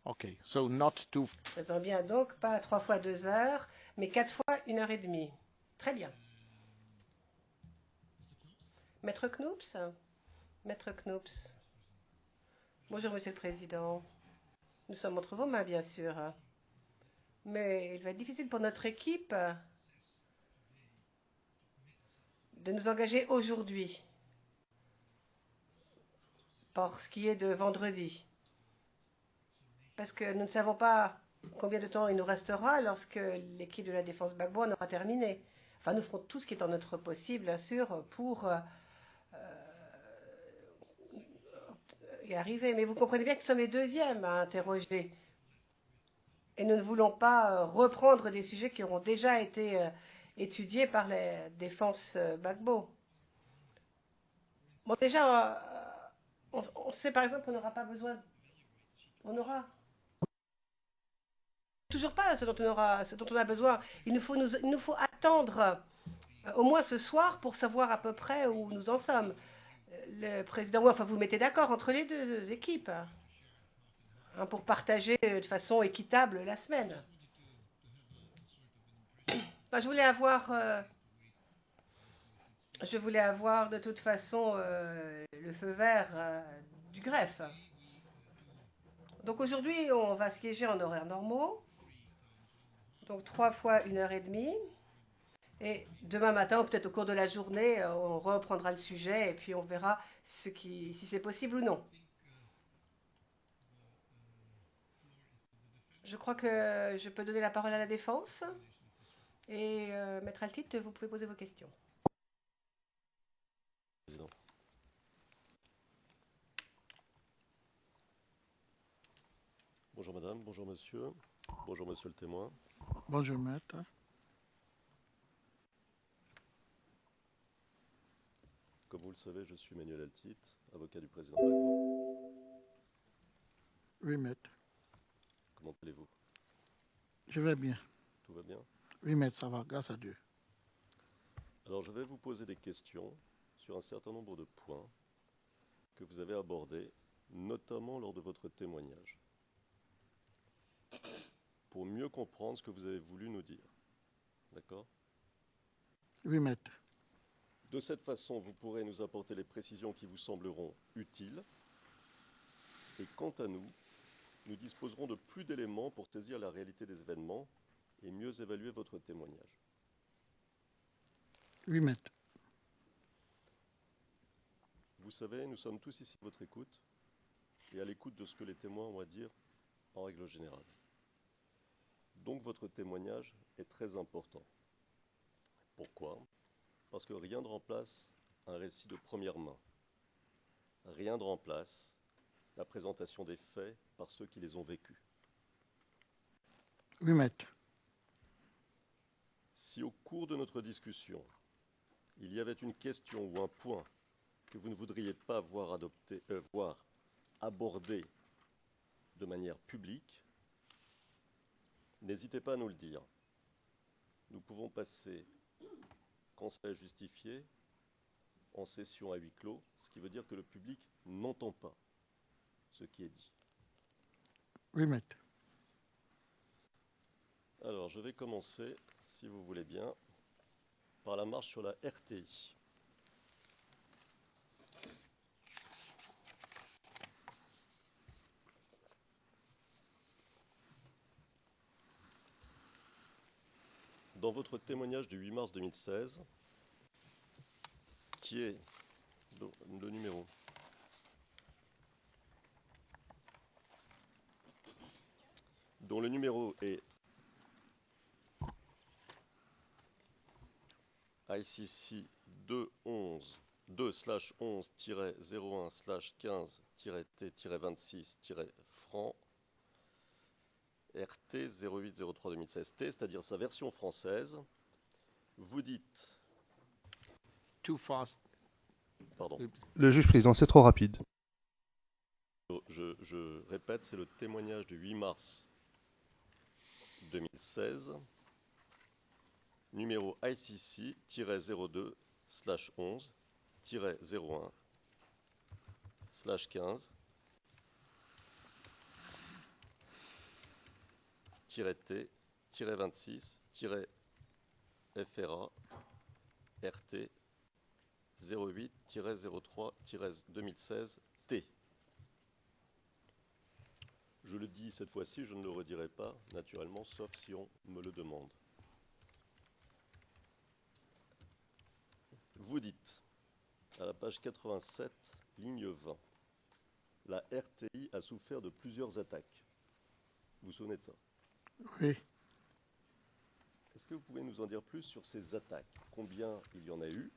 Okay, so not too. Président, bien, donc pas 3 fois 2 heures, mais 4 fois 1 heure et demie. Très bien. Maître Knoops. Maître Knoops. Bonjour, Monsieur le Président. Nous sommes entre vos mains, bien sûr. Mais il va être difficile pour notre équipe de nous engager aujourd'hui, pour ce qui est de vendredi. Parce que nous ne savons pas combien de temps il nous restera lorsque l'équipe de la défense Gbagbo aura terminé. Enfin, nous ferons tout ce qui est en notre possible, bien sûr, pour y arriver. Mais vous comprenez bien que nous sommes les deuxièmes à interroger. Et nous ne voulons pas reprendre des sujets qui auront déjà été étudiés par les défenses Gbagbo. Bon, déjà, on sait par exemple qu'on n'aura pas besoin. On aura toujours pas ce dont on a besoin. Il nous faut attendre au moins ce soir pour savoir à peu près où nous en sommes. Le président, ouais, enfin, vous mettez d'accord entre les deux équipes hein, pour partager de façon équitable la semaine. Enfin, je voulais avoir de toute façon le feu vert du greffe. Donc aujourd'hui, on va siéger en horaires normaux. Donc 3 fois 1 heure et demie. Et demain matin, ou peut-être au cours de la journée, on reprendra le sujet et puis on verra si c'est possible ou non. Je crois que je peux donner la parole à la défense. Et Maître Altit, vous pouvez poser vos questions. Président. Bonjour madame, bonjour monsieur le témoin. Bonjour, maître. Comme vous le savez, je suis Manuel Altit, avocat du président Gbagbo. Oui, maître. Comment allez-vous? Je vais bien. Tout va bien? Oui, maître, ça va, grâce à Dieu. Alors je vais vous poser des questions sur un certain nombre de points que vous avez abordés, notamment lors de votre témoignage, pour mieux comprendre ce que vous avez voulu nous dire. D'accord? Oui, maître. De cette façon, vous pourrez nous apporter les précisions qui vous sembleront utiles. Et quant à nous, nous disposerons de plus d'éléments pour saisir la réalité des événements et mieux évaluer votre témoignage. Oui, maître. Vous savez, nous sommes tous ici à votre écoute et à l'écoute de ce que les témoins ont à dire en règle générale. Donc votre témoignage est très important. Pourquoi? Parce que rien ne remplace un récit de première main. Rien ne remplace la présentation des faits par ceux qui les ont vécus. Oui, maître. Si au cours de notre discussion, il y avait une question ou un point que vous ne voudriez pas voir abordé de manière publique, n'hésitez pas à nous le dire. Nous pouvons passer, quand cela est justifié, en session à huis clos, ce qui veut dire que le public n'entend pas ce qui est dit. Oui, maître. Alors, je vais commencer, si vous voulez bien, par la marche sur la RTI. Dans votre témoignage du 8 mars 2016, qui est le numéro dont le numéro est ICC 2/11-15-T-26-FRANC RT 0803-2016T, c'est-à-dire sa version française, vous dites... Too fast. Pardon. Le juge président, c'est trop rapide. Je répète, c'est le témoignage du 8 mars 2016, numéro ICC-02/11-01/15 T-26-FRA RT 08-03-2016 T. Je le dis cette fois-ci, je ne le redirai pas, naturellement, sauf si on me le demande. Vous dites, à la page 87, ligne 20, la RTI a souffert de plusieurs attaques. Vous vous souvenez de ça? Oui. Est-ce que vous pouvez nous en dire plus sur ces attaques? Combien il y en a eu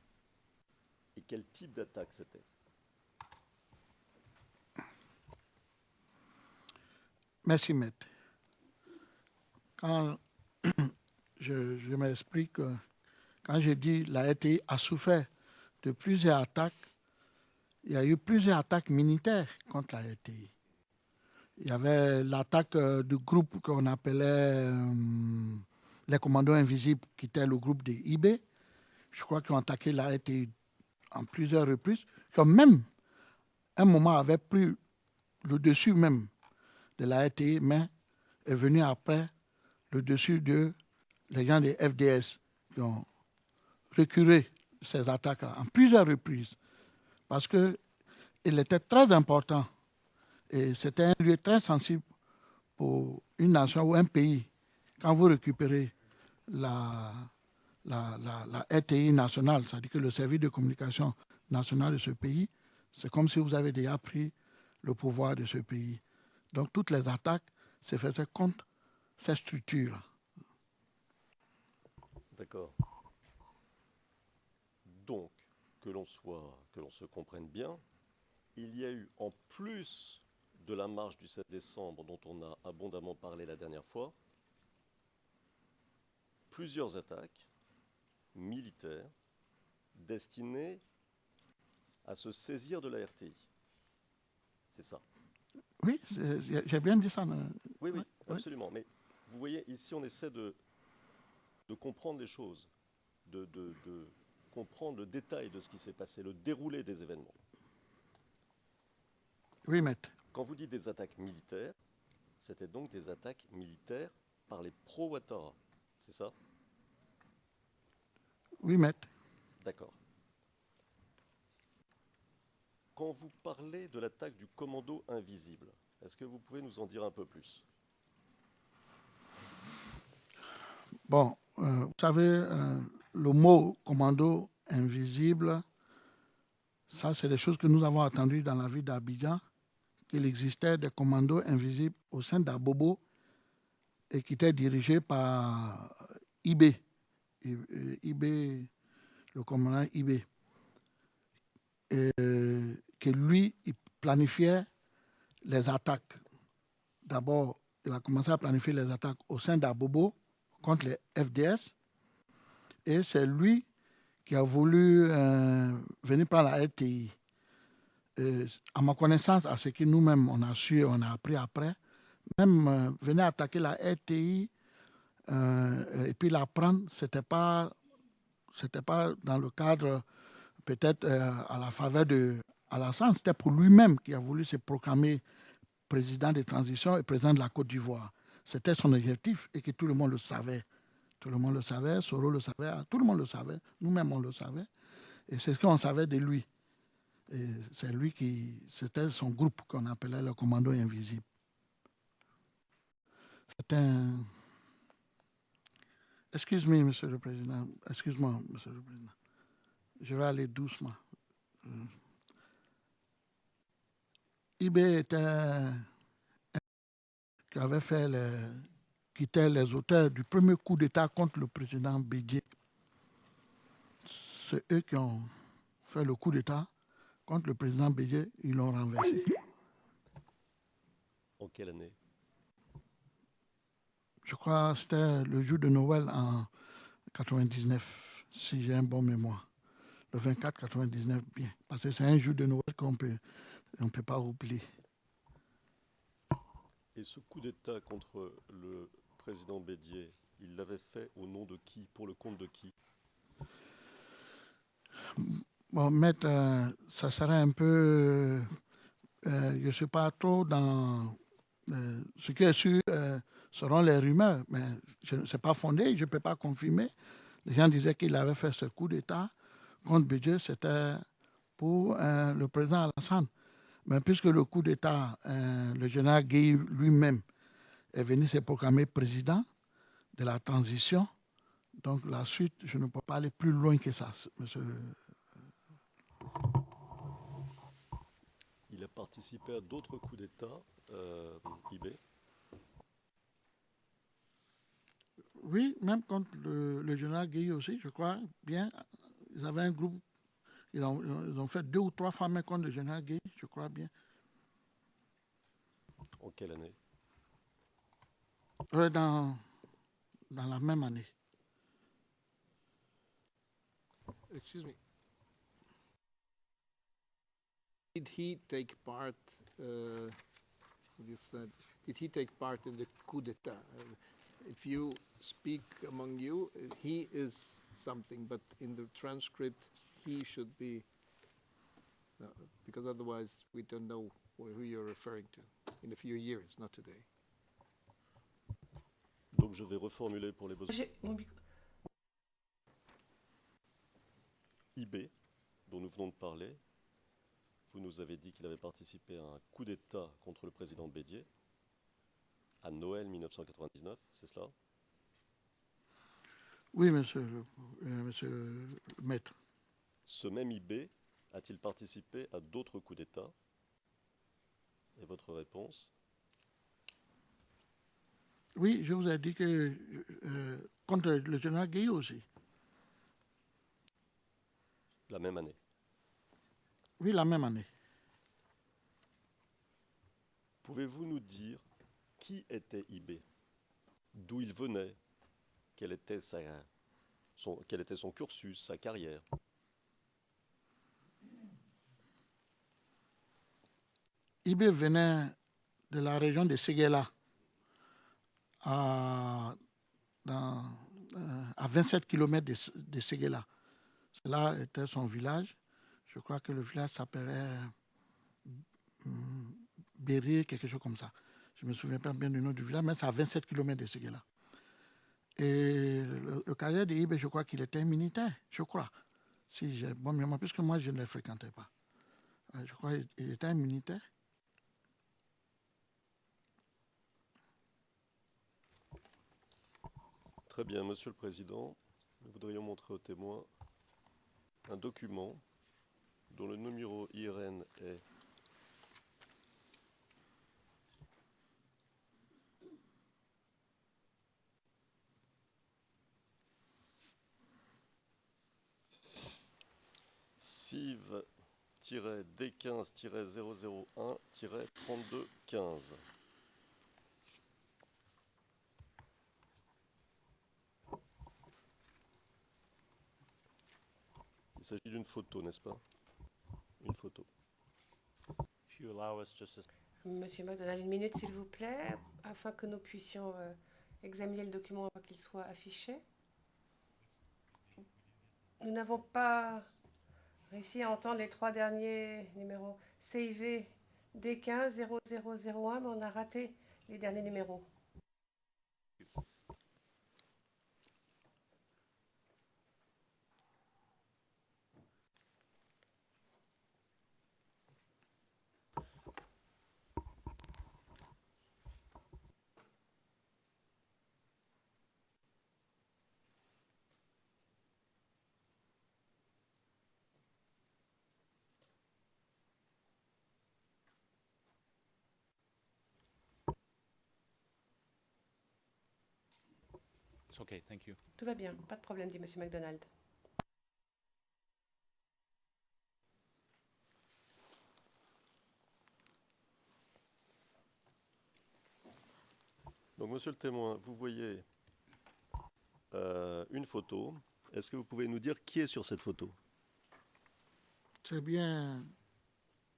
et quel type d'attaque c'était? Merci, maître. Quand je m'explique, quand je dis la RTI a souffert de plusieurs attaques, il y a eu plusieurs attaques militaires contre la RTI. Il y avait l'attaque du groupe qu'on appelait les commandos invisibles, qui était le groupe des IB. Je crois qu'ils ont attaqué la RTI en plusieurs reprises, qui ont même, un moment, avait pris le dessus même de la RTI, mais est venu après le dessus de les gens des FDS qui ont reculé ces attaques-là en plusieurs reprises parce qu'il était très important et c'était un lieu très sensible pour une nation ou un pays. Quand vous récupérez la RTI nationale, c'est-à-dire que le service de communication national de ce pays, c'est comme si vous avez déjà pris le pouvoir de ce pays. Donc toutes les attaques se faisaient contre ces structures. D'accord. Donc, que l'on se comprenne bien, il y a eu, en plus de la marche du 7 décembre dont on a abondamment parlé la dernière fois, plusieurs attaques militaires destinées à se saisir de la RTI. C'est ça? Oui, j'ai bien dit ça. Oui, oui, absolument. Mais vous voyez, ici, on essaie de comprendre les choses, de comprendre le détail de ce qui s'est passé, le déroulé des événements. Oui, maître. Quand vous dites des attaques militaires, c'était donc des attaques militaires par les pro-Ouattara, c'est ça? Oui, maître. D'accord. Quand vous parlez de l'attaque du commando invisible, est-ce que vous pouvez nous en dire un peu plus? Bon, vous savez, le mot commando invisible, ça, c'est des choses que nous avons entendues dans la ville d'Abidjan, qu'il existait des commandos invisibles au sein d'Abobo et qui étaient dirigés par IB, le commandant IB, et que lui, il planifiait les attaques. D'abord, il a commencé à planifier les attaques au sein d'Abobo contre les FDS, et c'est lui qui a voulu venir prendre la RTI. À ma connaissance, à ce que nous-mêmes on a su, on a appris après, même venir attaquer la RTI et puis la prendre, c'était pas dans le cadre peut-être à la faveur de Alassane, c'était pour lui-même qui a voulu se proclamer président de transition et président de la Côte d'Ivoire. C'était son objectif et que tout le monde le savait. Tout le monde le savait, Soro le savait, tout le monde le savait, nous-mêmes on le savait. Et c'est ce qu'on savait de lui. Et c'est lui c'était son groupe qu'on appelait le commando invisible. C'est un... Excuse-moi, Monsieur le Président. Excuse-moi, Monsieur le Président. Je vais aller doucement. IB était qui avait fait qui étaient les auteurs du premier coup d'État contre le président Bédié. C'est eux qui ont fait le coup d'État contre le président Bédié, ils l'ont renversé. En quelle année? Je crois que c'était le jour de Noël en 99, si j'ai un bon mémoire. Le 24-99, bien. Parce que c'est un jour de Noël qu'on on peut pas oublier. Et ce coup d'État contre le président Bédié, il l'avait fait au nom de qui? Pour le compte de qui? Bon, maître, ça serait un peu... je ne sais pas trop dans... ce qui est sûr, selon les rumeurs, mais ce n'est pas fondé, je ne peux pas confirmer. Les gens disaient qu'il avait fait ce coup d'État contre Bédié, c'était pour le président Alassane. Mais puisque le coup d'État, le général Gueye lui-même est venu se proclamer président de la transition, donc la suite, je ne peux pas aller plus loin que ça, monsieur. Il a participé à d'autres coups d'État, IB? Oui, même contre le général Gueye aussi, je crois bien. Ils avaient un groupe, ils ont fait 2 ou 3 fois même contre le général Gueye, je crois bien. En quelle année? Dans la même année. Excuse me. Did he take part? You said, did he take part in the coup d'état? If you speak among you, he is something, but in the transcript, he should be, because otherwise we don't know who you're referring to in a few years, not today. Donc je vais reformuler pour les besoins. IB, dont nous venons de parler, vous nous avez dit qu'il avait participé à un coup d'État contre le président Bédié à Noël 1999, c'est cela? Oui, monsieur le maître. Ce même IB a-t-il participé à d'autres coups d'État? Et votre réponse? Oui, je vous ai dit que contre le général Gueye aussi. La même année. Oui, la même année. Pouvez-vous nous dire qui était IB? D'où il venait? Quel était son cursus, sa carrière? IB venait de la région de Séguéla, à 27 km de Séguéla. Cela était son village. Je crois que le village s'appelait Berry, quelque chose comme ça. Je ne me souviens pas bien du nom du village, mais c'est à 27 km de Séguéla. Et le carrière de IB, je crois qu'il était militaire, je crois. Si j'ai bonne mémoire, puisque moi, je ne le fréquentais pas. Je crois qu'il était un militaire. Très bien, Monsieur le Président. Nous voudrions montrer aux témoins un document dont le numéro IRN est CIV-D15-001-3215. Il s'agit d'une photo, n'est-ce pas? Une photo. Monsieur McDonald, une minute s'il vous plaît, afin que nous puissions examiner le document avant qu'il soit affiché. Nous n'avons pas réussi à entendre les 3 derniers numéros. CIV D15-0001, mais on a raté les derniers numéros. It's okay, thank you. Tout va bien, pas de problème, dit Monsieur McDonald. Donc, monsieur le témoin, vous voyez une photo. Est-ce que vous pouvez nous dire qui est sur cette photo? C'est bien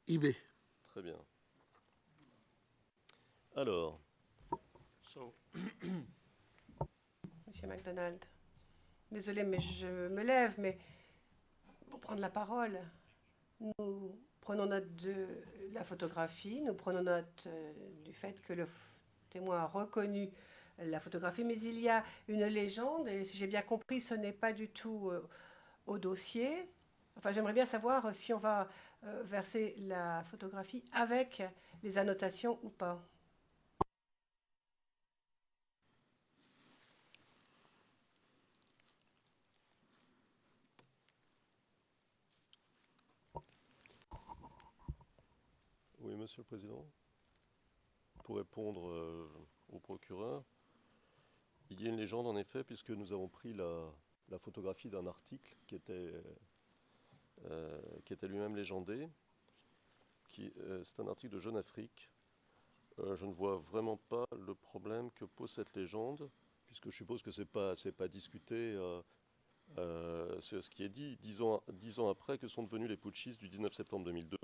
IB. Très bien. Alors, Monsieur McDonald, désolé, mais je me lève, mais pour prendre la parole, nous prenons note de la photographie, nous prenons note du fait que le témoin a reconnu la photographie, mais il y a une légende, et si j'ai bien compris, ce n'est pas du tout au dossier. Enfin, j'aimerais bien savoir si on va verser la photographie avec les annotations ou pas. Oui, Monsieur le Président. Pour répondre au procureur, il y a une légende en effet, puisque nous avons pris la photographie d'un article qui était lui-même légendé. C'est un article de Jeune Afrique. Je ne vois vraiment pas le problème que pose cette légende, puisque je suppose que c'est pas discuté sur ce qui est dit. 10 ans après, que sont devenus les putschistes du 19 septembre 2002.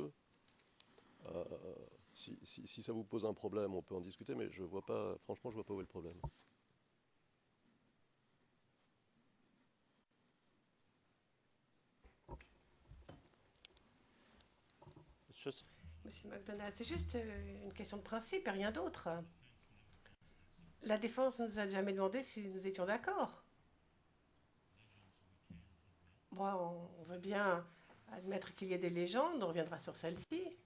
Si ça vous pose un problème, on peut en discuter, mais je vois pas, franchement, je vois pas où est le problème. Monsieur McDonald, c'est juste une question de principe et rien d'autre. La défense ne nous a jamais demandé si nous étions d'accord. Bon, on veut bien admettre qu'il y ait des légendes, on reviendra sur celle-ci.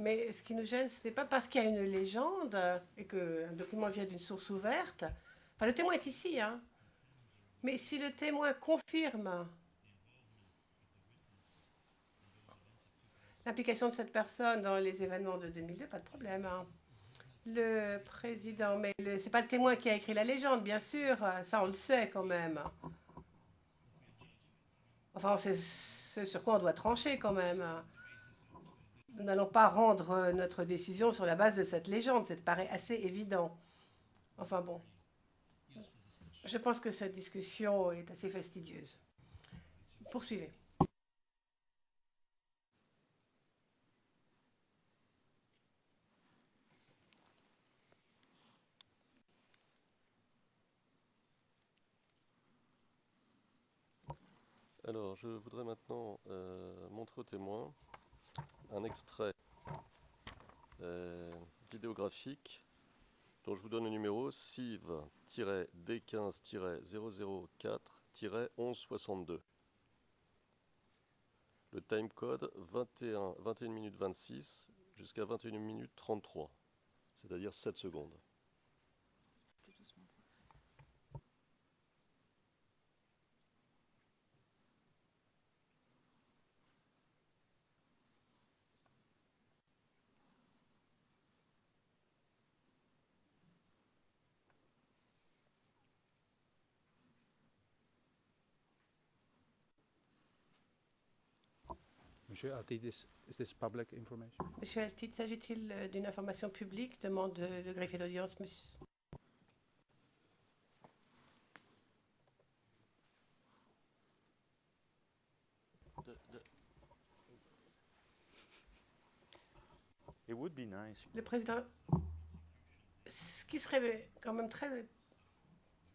Mais ce qui nous gêne, ce n'est pas parce qu'il y a une légende et qu'un document vient d'une source ouverte. Enfin, le témoin est ici, hein. Mais si le témoin confirme l'implication de cette personne dans les événements de 2002, pas de problème, hein. Le président, mais c'est pas le témoin qui a écrit la légende, bien sûr, ça on le sait quand même. Enfin, c'est ce sur quoi on doit trancher quand même. Nous n'allons pas rendre notre décision sur la base de cette légende, ça paraît assez évident. Enfin bon, je pense que cette discussion est assez fastidieuse. Poursuivez. Alors, je voudrais maintenant montrer aux témoins un extrait vidéographique dont je vous donne le numéro CIV-D15-004-1162. Le timecode 21 minutes 26 jusqu'à 21 minutes 33, c'est-à-dire 7 secondes. Monsieur Altid, is this public information? Monsieur Altid, s'agit-il d'une information publique? Demande le greffier d'audience, monsieur. It would be nice. Le président, ce qui serait quand même très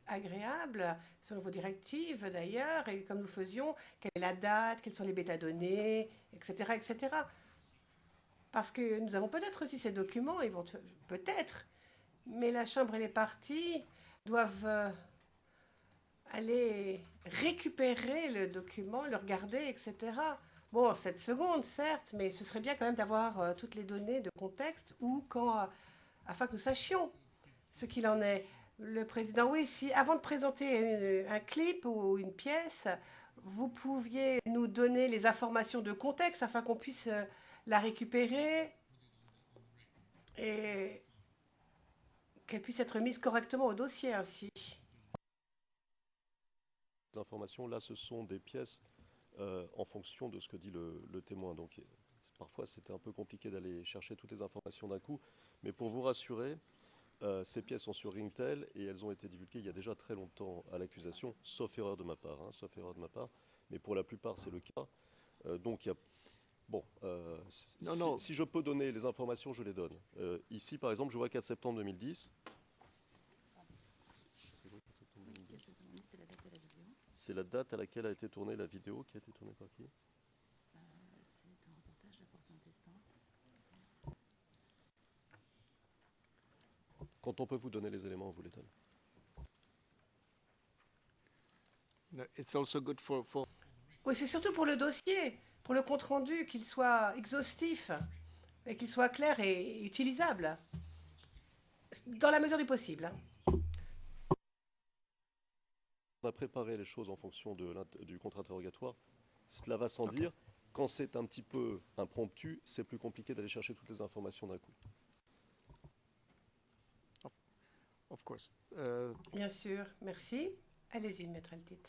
agréable, selon vos directives d'ailleurs, et comme nous faisions, quelle est la date, quelles sont les métadonnées, etc., etc. Parce que nous avons peut-être reçu ces documents, peut-être, mais la Chambre et les parties doivent aller récupérer le document, le regarder, etc. Bon, 7 secondes, certes, mais ce serait bien quand même d'avoir toutes les données de contexte ou quand, afin que nous sachions ce qu'il en est. Le président, oui, si avant de présenter un clip ou une pièce, vous pouviez nous donner les informations de contexte afin qu'on puisse la récupérer et qu'elle puisse être mise correctement au dossier ainsi. Les informations, là, ce sont des pièces en fonction de ce que dit le témoin. Donc, parfois, c'était un peu compliqué d'aller chercher toutes les informations d'un coup. Mais pour vous rassurer, ces pièces sont sur Ringtel et elles ont été divulguées il y a déjà très longtemps à l'accusation, sauf erreur de ma part, sauf erreur de ma part. Mais pour la plupart, c'est le cas. Donc, il y a... Bon, si je peux donner les informations, je les donne. Ici, par exemple, je vois 4 septembre 2010. C'est la date à laquelle a été tournée la vidéo, qui a été tournée par qui? C'est un reportage de la Porte Intestin. Quand on peut vous donner les éléments, on vous les donne. No, it's also good for Oui, c'est surtout pour le dossier, pour le compte-rendu, qu'il soit exhaustif et qu'il soit clair et utilisable, dans la mesure du possible. On a préparé les choses en fonction du contre-interrogatoire. Cela va sans dire. Quand c'est un petit peu impromptu, c'est plus compliqué d'aller chercher toutes les informations d'un coup. of course. Bien sûr, merci. Allez-y, maître Altit.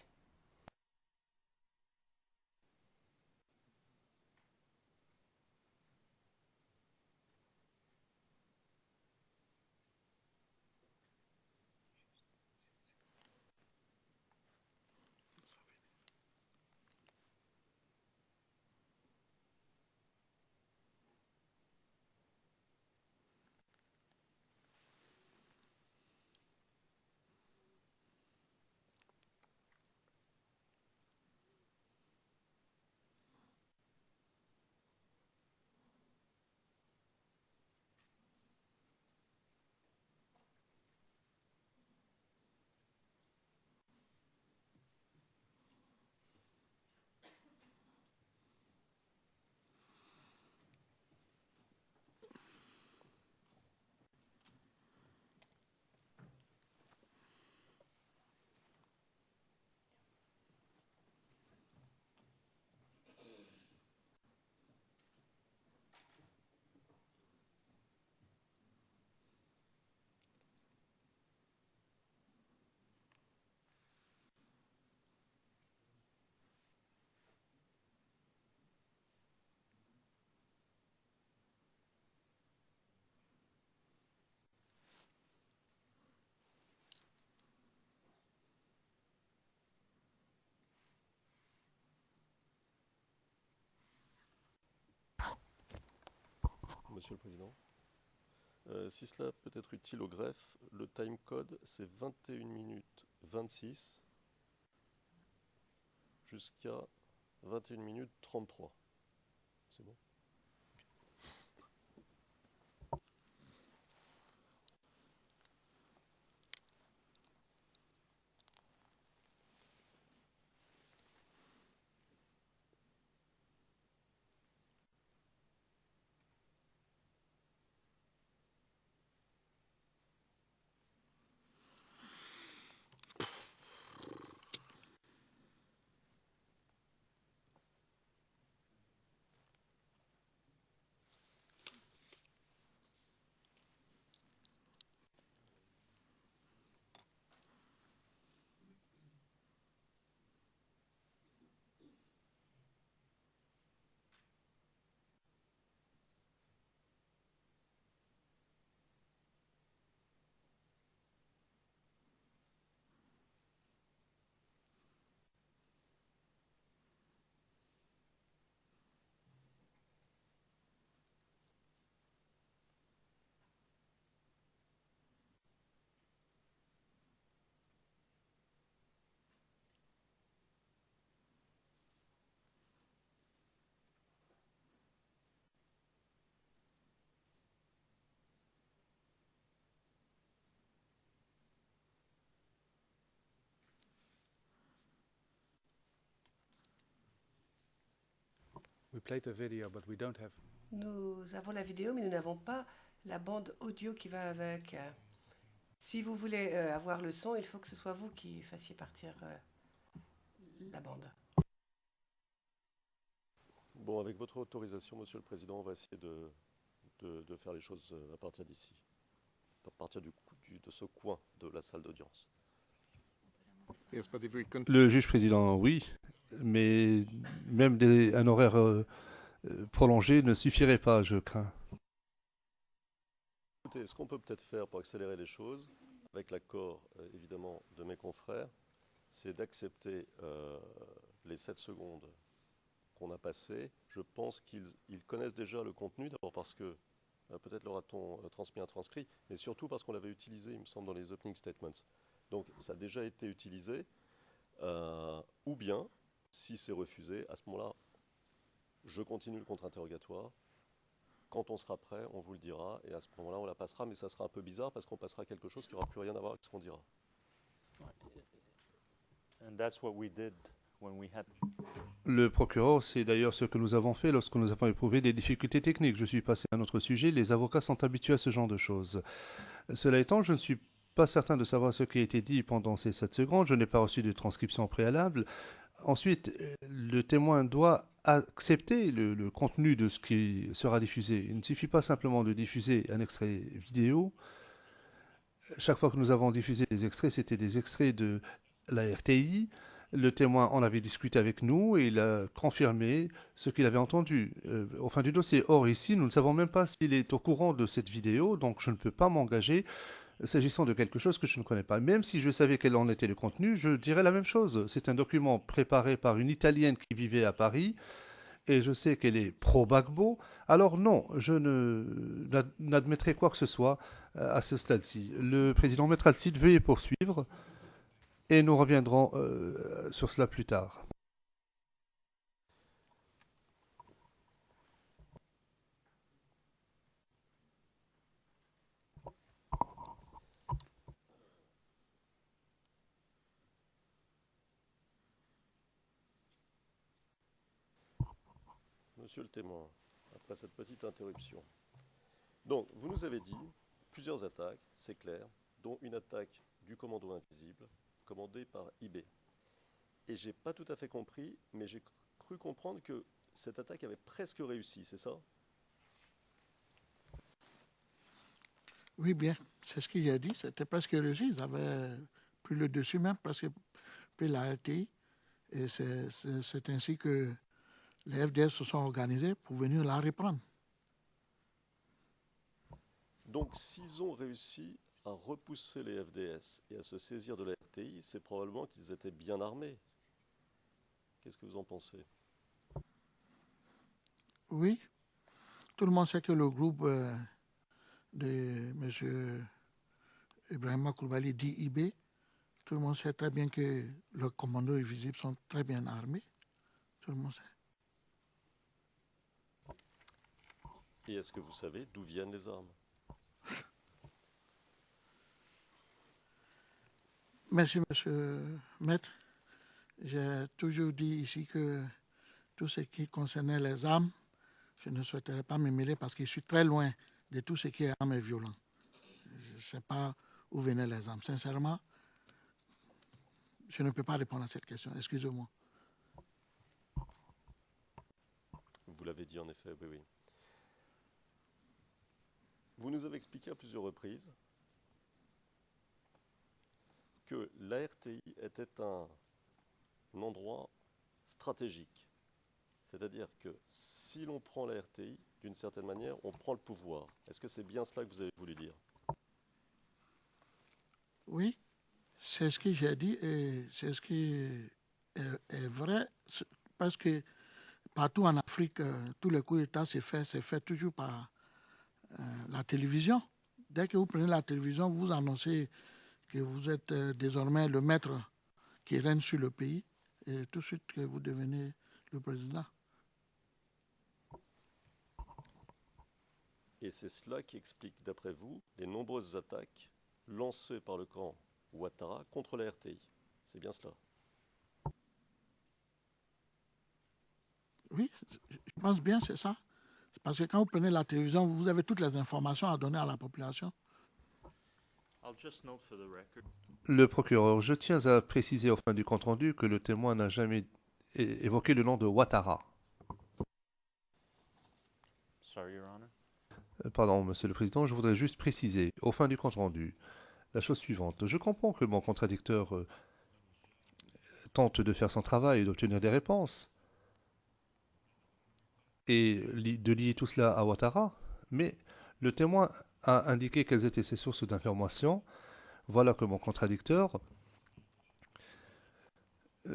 Monsieur le Président. Si cela peut être utile au greffe, le time code, c'est 21 minutes 26 jusqu'à 21 minutes 33. C'est bon? We played the video, but we don't have. Nous avons la vidéo, mais nous n'avons pas la bande audio qui va avec. Si vous voulez avoir le son, il faut que ce soit vous qui fassiez partir la bande. Bon, avec votre autorisation, Monsieur le Président, on va essayer de faire les choses à partir d'ici, à partir de ce coin de la salle d'audience. Yes, but if we Le juge président, oui, mais même un horaire prolongé ne suffirait pas, je crains. Écoutez, ce qu'on peut peut-être faire pour accélérer les choses, avec l'accord évidemment de mes confrères, c'est d'accepter les 7 secondes qu'on a passées. Je pense qu'ils connaissent déjà le contenu, d'abord parce que peut-être leur a-t-on transmis un transcrit, mais surtout parce qu'on l'avait utilisé, il me semble, dans les opening statements. Donc ça a déjà été utilisé, ou bien, si c'est refusé, à ce moment-là, je continue le contre-interrogatoire. Quand on sera prêt, on vous le dira, et à ce moment-là, on la passera, mais ça sera un peu bizarre parce qu'on passera quelque chose qui n'aura plus rien à voir avec ce qu'on dira. And that's what we did when we had. Le procureur, c'est d'ailleurs ce que nous avons fait lorsque nous avons éprouvé des difficultés techniques. Je suis passé à un autre sujet. Les avocats sont habitués à ce genre de choses. Cela étant, je ne suis pas certain de savoir ce qui a été dit pendant ces 7 secondes. Je n'ai pas reçu de transcription préalable. Ensuite, le témoin doit accepter le contenu de ce qui sera diffusé. Il ne suffit pas simplement de diffuser un extrait vidéo. Chaque fois que nous avons diffusé des extraits, c'était des extraits de la RTI. Le témoin en avait discuté avec nous et il a confirmé ce qu'il avait entendu au fin du dossier. Or, ici, nous ne savons même pas s'il est au courant de cette vidéo, donc je ne peux pas m'engager s'agissant de quelque chose que je ne connais pas. Même si je savais quel en était le contenu, je dirais la même chose. C'est un document préparé par une Italienne qui vivait à Paris et je sais qu'elle est pro-Gbagbo. Alors non, je n'admettrai quoi que ce soit à ce stade-ci. Le président Metraltid veuillez poursuivre. Et nous reviendrons sur cela plus tard. Monsieur le témoin, après cette petite interruption. Donc, vous nous avez dit plusieurs attaques, c'est clair, dont une attaque du commando invisible, commandé par IB. Et j'ai pas tout à fait compris, mais j'ai cru comprendre que cette attaque avait presque réussi, c'est ça? Oui, bien, c'est ce qu'il a dit. C'était presque réussi. Ils avaient pris le dessus même, presque pris la RTI. Et c'est ainsi que les FDS se sont organisés pour venir la reprendre. Donc, s'ils ont réussi à repousser les FDS et à se saisir de la RTI, c'est probablement qu'ils étaient bien armés. Qu'est-ce que vous en pensez? Oui, tout le monde sait que le groupe de M. Ibrahima Koulibaly dit IB, tout le monde sait très bien que leurs commandos invisibles sont très bien armés. Tout le monde sait. Et est-ce que vous savez d'où viennent les armes? Merci, monsieur Maître. J'ai toujours dit ici que tout ce qui concernait les armes, je ne souhaiterais pas me mêler parce que je suis très loin de tout ce qui est armes et violent. Je ne sais pas où venaient les armes. Sincèrement, je ne peux pas répondre à cette question. Excusez-moi. Vous l'avez dit en effet, oui, oui. Vous nous avez expliqué à plusieurs reprises que la RTI était un endroit stratégique. C'est-à-dire que si l'on prend la RTI, d'une certaine manière, on prend le pouvoir. Est-ce que c'est bien cela que vous avez voulu dire? Oui, c'est ce que j'ai dit et c'est ce qui est vrai parce que partout en Afrique, tous les coups d'État, c'est fait toujours par la télévision. Dès que vous prenez la télévision, vous annoncez que vous êtes désormais le maître qui règne sur le pays et tout de suite que vous devenez le président. Et c'est cela qui explique, d'après vous, les nombreuses attaques lancées par le camp Ouattara contre la RTI. C'est bien cela? Oui, je pense bien c'est ça. Parce que quand vous prenez la télévision, vous avez toutes les informations à donner à la population. I'll just note for the record. Le procureur, je tiens à préciser au fin du compte-rendu que le témoin n'a jamais évoqué le nom de Ouattara. Sorry, Your Honor. Pardon, Monsieur le Président, je voudrais juste préciser au fin du compte-rendu la chose suivante. Je comprends que mon contradicteur tente de faire son travail et d'obtenir des réponses et de lier tout cela à Ouattara, mais le témoin a indiqué quelles étaient ses sources d'information. Voilà que mon contradicteur,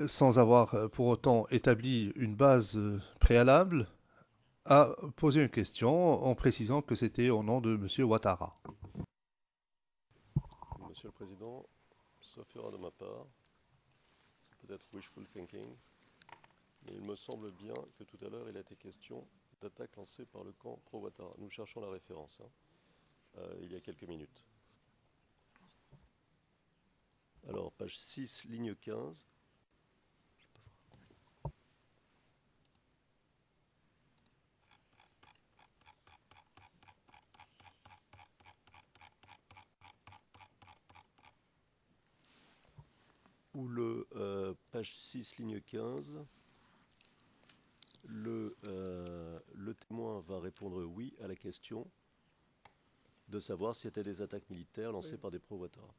sans avoir pour autant établi une base préalable, a posé une question en précisant que c'était au nom de M. Ouattara. Monsieur le Président, sauf erreur de ma part, c'est peut-être wishful thinking, mais il me semble bien que tout à l'heure il a été question attaque lancée par le camp pro-Ouattara. Nous cherchons la référence, il y a quelques minutes. Alors, page 6, ligne 15. Où page 6, ligne 15, le témoin va répondre oui à la question de savoir si c'était des attaques militaires lancées par des pro-Ouattara.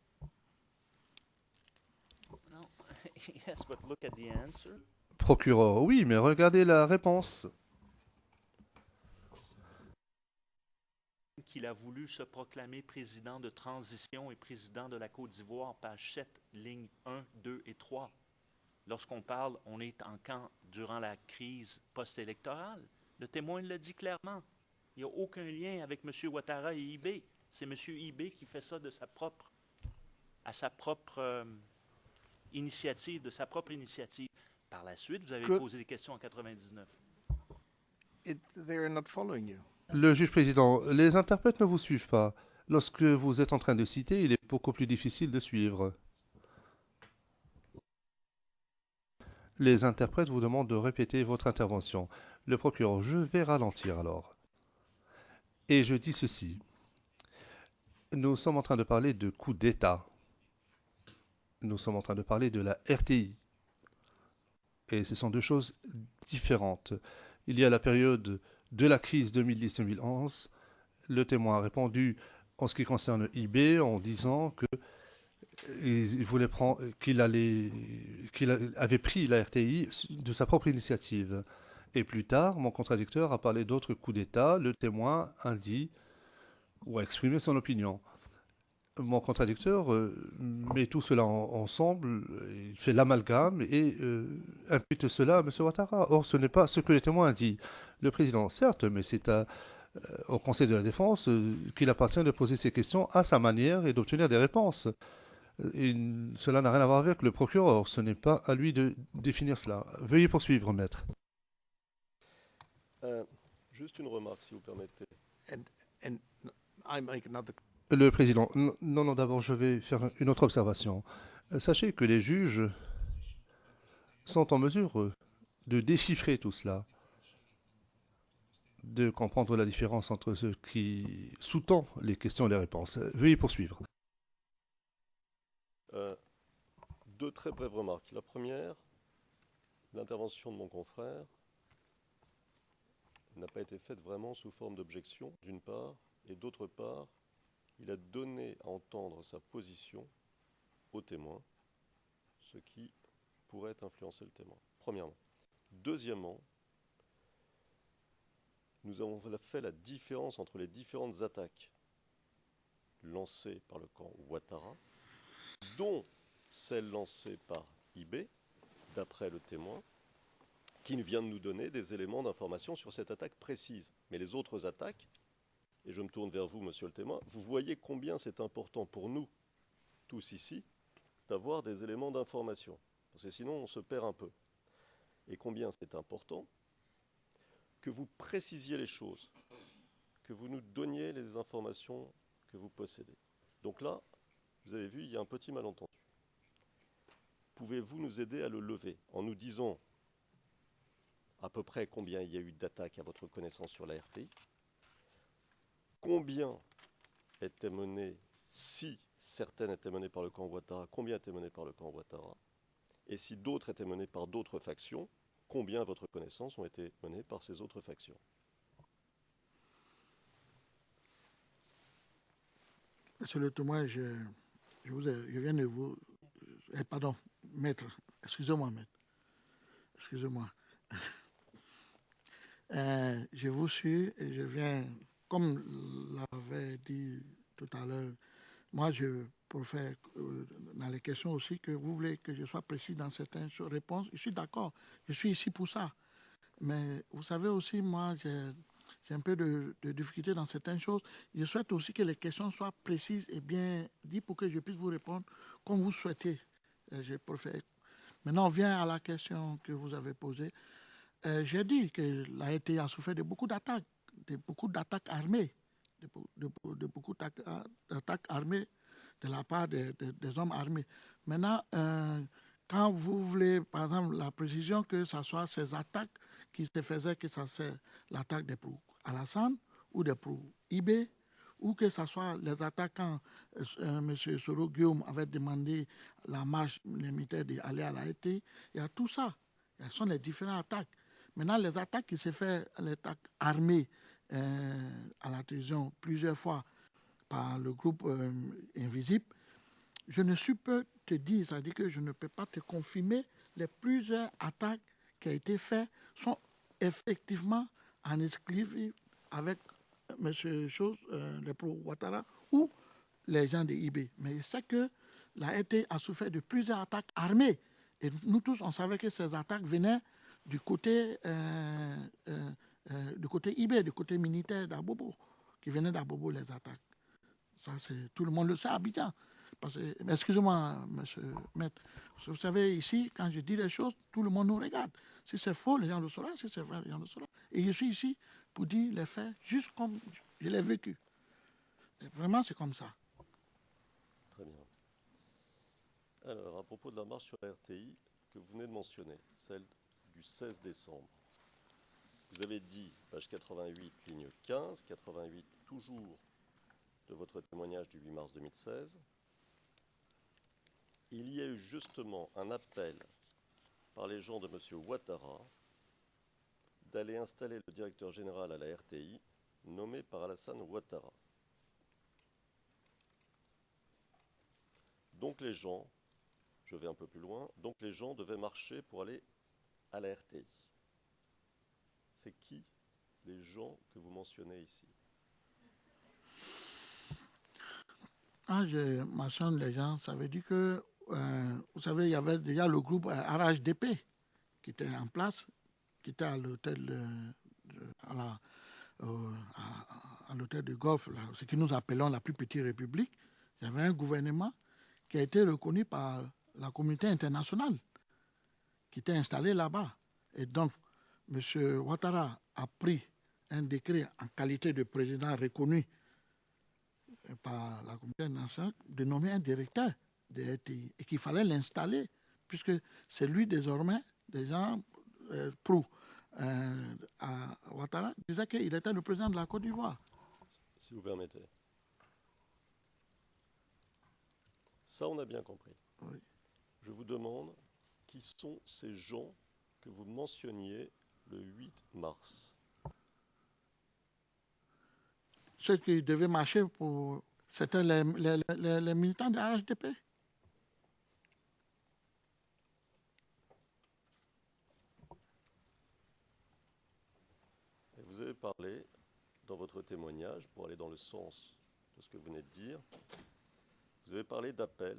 No. Yes, but look at the answer. Procureur, oui, mais regardez la réponse. Qu'il a voulu se proclamer président de transition et président de la Côte d'Ivoire, page 7, lignes 1, 2 et 3. Lorsqu'on parle, on est en camp durant la crise post-électorale. Le témoin le dit clairement. Il n'y a aucun lien avec M. Ouattara et IB. C'est M. IB qui fait ça de sa propre initiative, Par la suite, vous avez posé des questions en 99. They are not following you. Le juge président, les interprètes ne vous suivent pas. Lorsque vous êtes en train de citer, il est beaucoup plus difficile de suivre. Les interprètes vous demandent de répéter votre intervention. Le procureur, je vais ralentir alors. Et je dis ceci. Nous sommes en train de parler de coup d'État. Nous sommes en train de parler de la RTI. Et ce sont deux choses différentes. Il y a la période de la crise 2010-2011. Le témoin a répondu en ce qui concerne IB en disant qu'il avait pris la RTI de sa propre initiative. Et plus tard, mon contradicteur a parlé d'autres coups d'État. Le témoin a dit ou a exprimé son opinion. Mon contradicteur met tout cela ensemble, il fait l'amalgame et impute cela à M. Ouattara. Or, ce n'est pas ce que les témoins ont dit. Le président, certes, mais c'est au Conseil de la Défense qu'il appartient de poser ces questions à sa manière et d'obtenir des réponses. Cela n'a rien à voir avec le procureur. Ce n'est pas à lui de définir cela. Veuillez poursuivre, maître. Juste une remarque, si vous permettez. And I make another. Le président, non, d'abord je vais faire une autre observation. Sachez que les juges sont en mesure de déchiffrer tout cela, de comprendre la différence entre ce qui sous-tend les questions et les réponses. Veuillez poursuivre. Deux très brèves remarques. La première, l'intervention de mon confrère n'a pas été faite vraiment sous forme d'objection, d'une part, et d'autre part, il a donné à entendre sa position au témoin, ce qui pourrait influencer le témoin, premièrement. Deuxièmement, nous avons fait la différence entre les différentes attaques lancées par le camp Ouattara, dont celle lancée par IB, d'après le témoin, qui vient de nous donner des éléments d'information sur cette attaque précise. Mais les autres attaques, et je me tourne vers vous, monsieur le témoin, vous voyez combien c'est important pour nous, tous ici, d'avoir des éléments d'information. Parce que sinon, on se perd un peu. Et combien c'est important que vous précisiez les choses, que vous nous donniez les informations que vous possédez. Donc là, vous avez vu, il y a un petit malentendu. Pouvez-vous nous aider à le lever en nous disant à peu près combien il y a eu d'attaques à votre connaissance sur la RTI? Combien étaient menées, si certaines étaient menées par le camp Ouattara, combien étaient menées par le camp Ouattara? Et si d'autres étaient menées par d'autres factions, combien, à votre connaissance, ont été menées par ces autres factions? Monsieur le témoin, je viens de vous... pardon, maître. Excusez-moi, maître. Excusez-moi. Je vous suis et je viens, comme l'avait dit tout à l'heure, moi je préfère dans les questions aussi que vous voulez que je sois précis dans certaines réponses. Je suis d'accord, je suis ici pour ça. Mais vous savez aussi, moi j'ai un peu de difficulté dans certaines choses. Je souhaite aussi que les questions soient précises et bien dites pour que je puisse vous répondre comme vous souhaitez. Je préfère. Maintenant, on vient à la question que vous avez posée. J'ai dit que la RTI a souffert de beaucoup d'attaques armées, de beaucoup d'attaques armées de la part des hommes armés. Maintenant, quand vous voulez, par exemple, la précision que ce soit ces attaques qui se faisaient, que ça c'est l'attaque des pro Alassane ou des pro IB, ou que ce soit les attaques quand M. Soro Guillaume avait demandé la marche des militaires d'aller à la RTI, il y a tout ça. Ce sont les différentes attaques. Maintenant, les attaques qui se font, les attaques armées à la télévision plusieurs fois par le groupe Invisible, je ne suis pas te dire, c'est-à-dire que je ne peux pas te confirmer les plusieurs attaques qui ont été faites sont effectivement en exclusivité avec M. Chose, le pro Ouattara ou les gens de IB. Mais je sais que la RT a souffert de plusieurs attaques armées. Et nous tous, on savait que ces attaques venaient du côté IB, du côté militaire d'Abobo, qui venaient d'Abobo les attaques. Ça, tout le monde le sait à Abidjan. Excusez-moi, monsieur Maître. Vous savez, ici, quand je dis les choses, tout le monde nous regarde. Si c'est faux, les gens le sauront. Si c'est vrai, les gens le sauront. Et je suis ici pour dire les faits juste comme je l'ai vécu. Et vraiment, c'est comme ça. Très bien. Alors, à propos de la marche sur la RTI que vous venez de mentionner, celle du 16 décembre, vous avez dit, page 88, ligne 15, 88 toujours de votre témoignage du 8 mars 2016, il y a eu justement un appel par les gens de M. Ouattara d'aller installer le directeur général à la RTI, nommé par Alassane Ouattara. Donc les gens, je vais un peu plus loin, donc les gens devaient marcher pour aller à la RTI. C'est qui les gens que vous mentionnez ici? Quand je mentionne les gens, ça veut dire que, vous savez, il y avait déjà le groupe RHDP qui était en place, qui était à l'hôtel à l'hôtel de Golfe, là, ce que nous appelons la plus petite république. Il y avait un gouvernement qui a été reconnu par la communauté internationale, qui était installé là-bas. Et donc, M. Ouattara a pris un décret en qualité de président reconnu par la communauté internationale de nommer un directeur de RTI et qu'il fallait l'installer, puisque c'est lui désormais, des gens pro à Ouattara, disait qu'il était le président de la Côte d'Ivoire. Si vous permettez. Ça, on a bien compris. Oui. Je vous demande qui sont ces gens que vous mentionniez le 8 mars. Ceux qui devaient marcher pour... C'était les militants de RHDP. Et vous avez parlé, dans votre témoignage, pour aller dans le sens de ce que vous venez de dire, vous avez parlé d'appels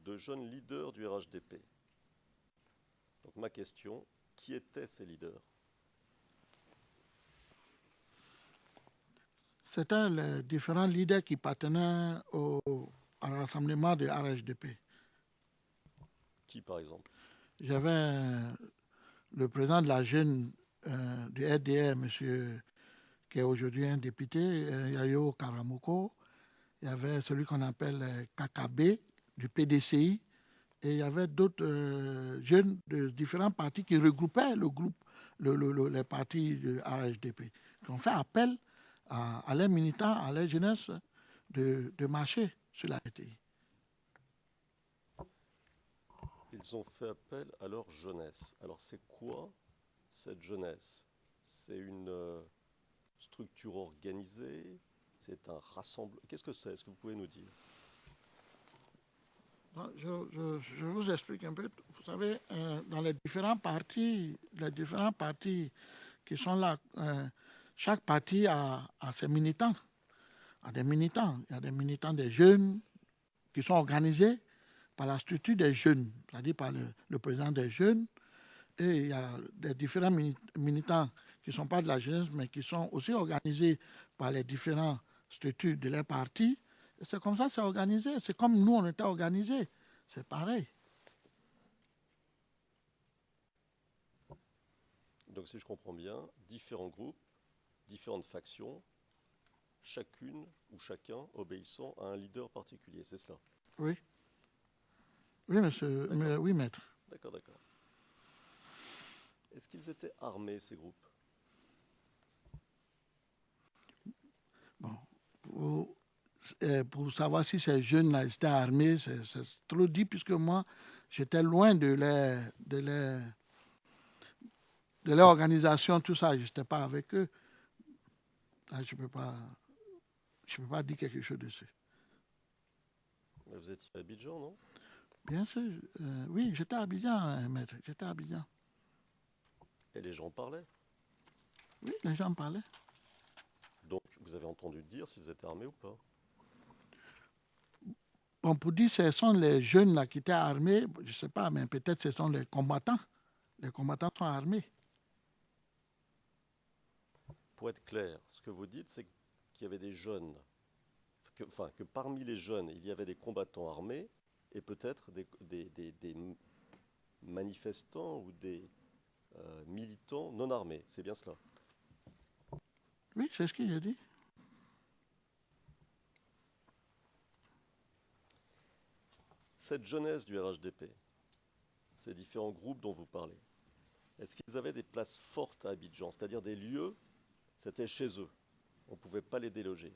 de jeunes leaders du RHDP. Donc ma question, qui étaient ces leaders? C'était les différents leaders qui appartenaient au rassemblement de RHDP. Qui, par exemple? J'avais le président de la jeune du RDR, monsieur, qui est aujourd'hui un député, Yayo Karamoko. Il y avait celui qu'on appelle KKB du PDCI. Et il y avait d'autres jeunes de différents partis qui regroupaient le groupe, les partis de RHDP, qui ont fait appel à leurs militants, à leur jeunesse de marcher sur la RTI. Ils ont fait appel à leur jeunesse. Alors c'est quoi cette jeunesse? C'est une structure organisée? C'est un rassemblement? Qu'est-ce que c'est? Est-ce que vous pouvez nous dire? Je vous explique un peu. Vous savez, dans les différents partis qui sont là, chaque parti a ses militants, a des militants. Il y a des militants des jeunes qui sont organisés par la structure des jeunes, c'est-à-dire par le président des jeunes. Et il y a des différents militants qui ne sont pas de la jeunesse, mais qui sont aussi organisés par les différentes structures de leur parti. Et c'est comme ça que c'est organisé. C'est comme nous, on était organisés. C'est pareil. Donc si je comprends bien, différents groupes, différentes factions, chacune ou chacun obéissant à un leader particulier, c'est cela? Oui. Oui, monsieur. D'accord. Oui, maître. D'accord, d'accord. Est-ce qu'ils étaient armés, ces groupes? Bon. Pour savoir si ces jeunes-là étaient armés, c'est trop dit, puisque moi, j'étais loin de leur organisation, tout ça. Je n'étais pas avec eux. Là, je ne peux pas dire quelque chose dessus. Mais vous étiez à Abidjan, non? Bien sûr. Oui, j'étais à Abidjan, maître. J'étais à Abidjan. Et les gens parlaient. Oui, les gens parlaient. Donc vous avez entendu dire s'ils étaient armés ou pas? Bon, pour dire ce sont les jeunes là qui étaient armés, je ne sais pas, mais peut-être ce sont les combattants. Les combattants sont armés. Pour être clair, ce que vous dites, c'est qu'il y avait des jeunes, que parmi les jeunes, il y avait des combattants armés et peut-être des manifestants ou des militants non armés. C'est bien cela? Oui, c'est ce qu'il a dit. Cette jeunesse du RHDP, ces différents groupes dont vous parlez, est-ce qu'ils avaient des places fortes à Abidjan, c'est-à-dire des lieux, c'était chez eux, on ne pouvait pas les déloger?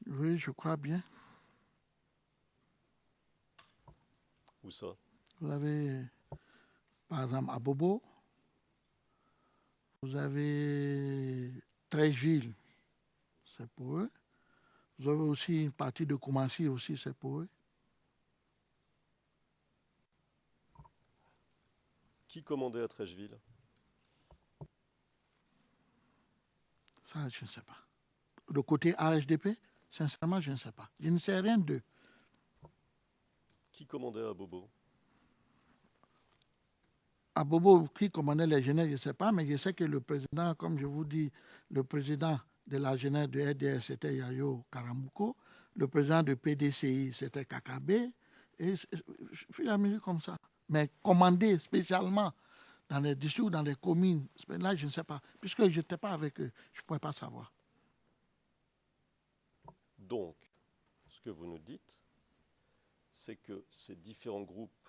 Oui, je crois bien. Où ça? Vous avez, par exemple, à Bobo, vous avez Treichville, c'est pour eux. Vous avez aussi une partie de Koumassi aussi, c'est pour eux. Qui commandait à Treichville? Ça, je ne sais pas. Le côté RHDP, sincèrement, je ne sais pas. Je ne sais rien d'eux. Qui commandait à Bobo? À Bobo, qui commandait les jeunesses, je ne sais pas, mais je sais que le président, comme je vous dis, le président de la jeunesse de RDS, c'était Yayo Karamouko. Le président de PDCI, c'était Kakabe. Et je fais la musique comme ça. Mais commander spécialement dans les districts ou dans les communes, là, je ne sais pas. Puisque je n'étais pas avec eux, je ne pourrais pas savoir. Donc, ce que vous nous dites, c'est que ces différents groupes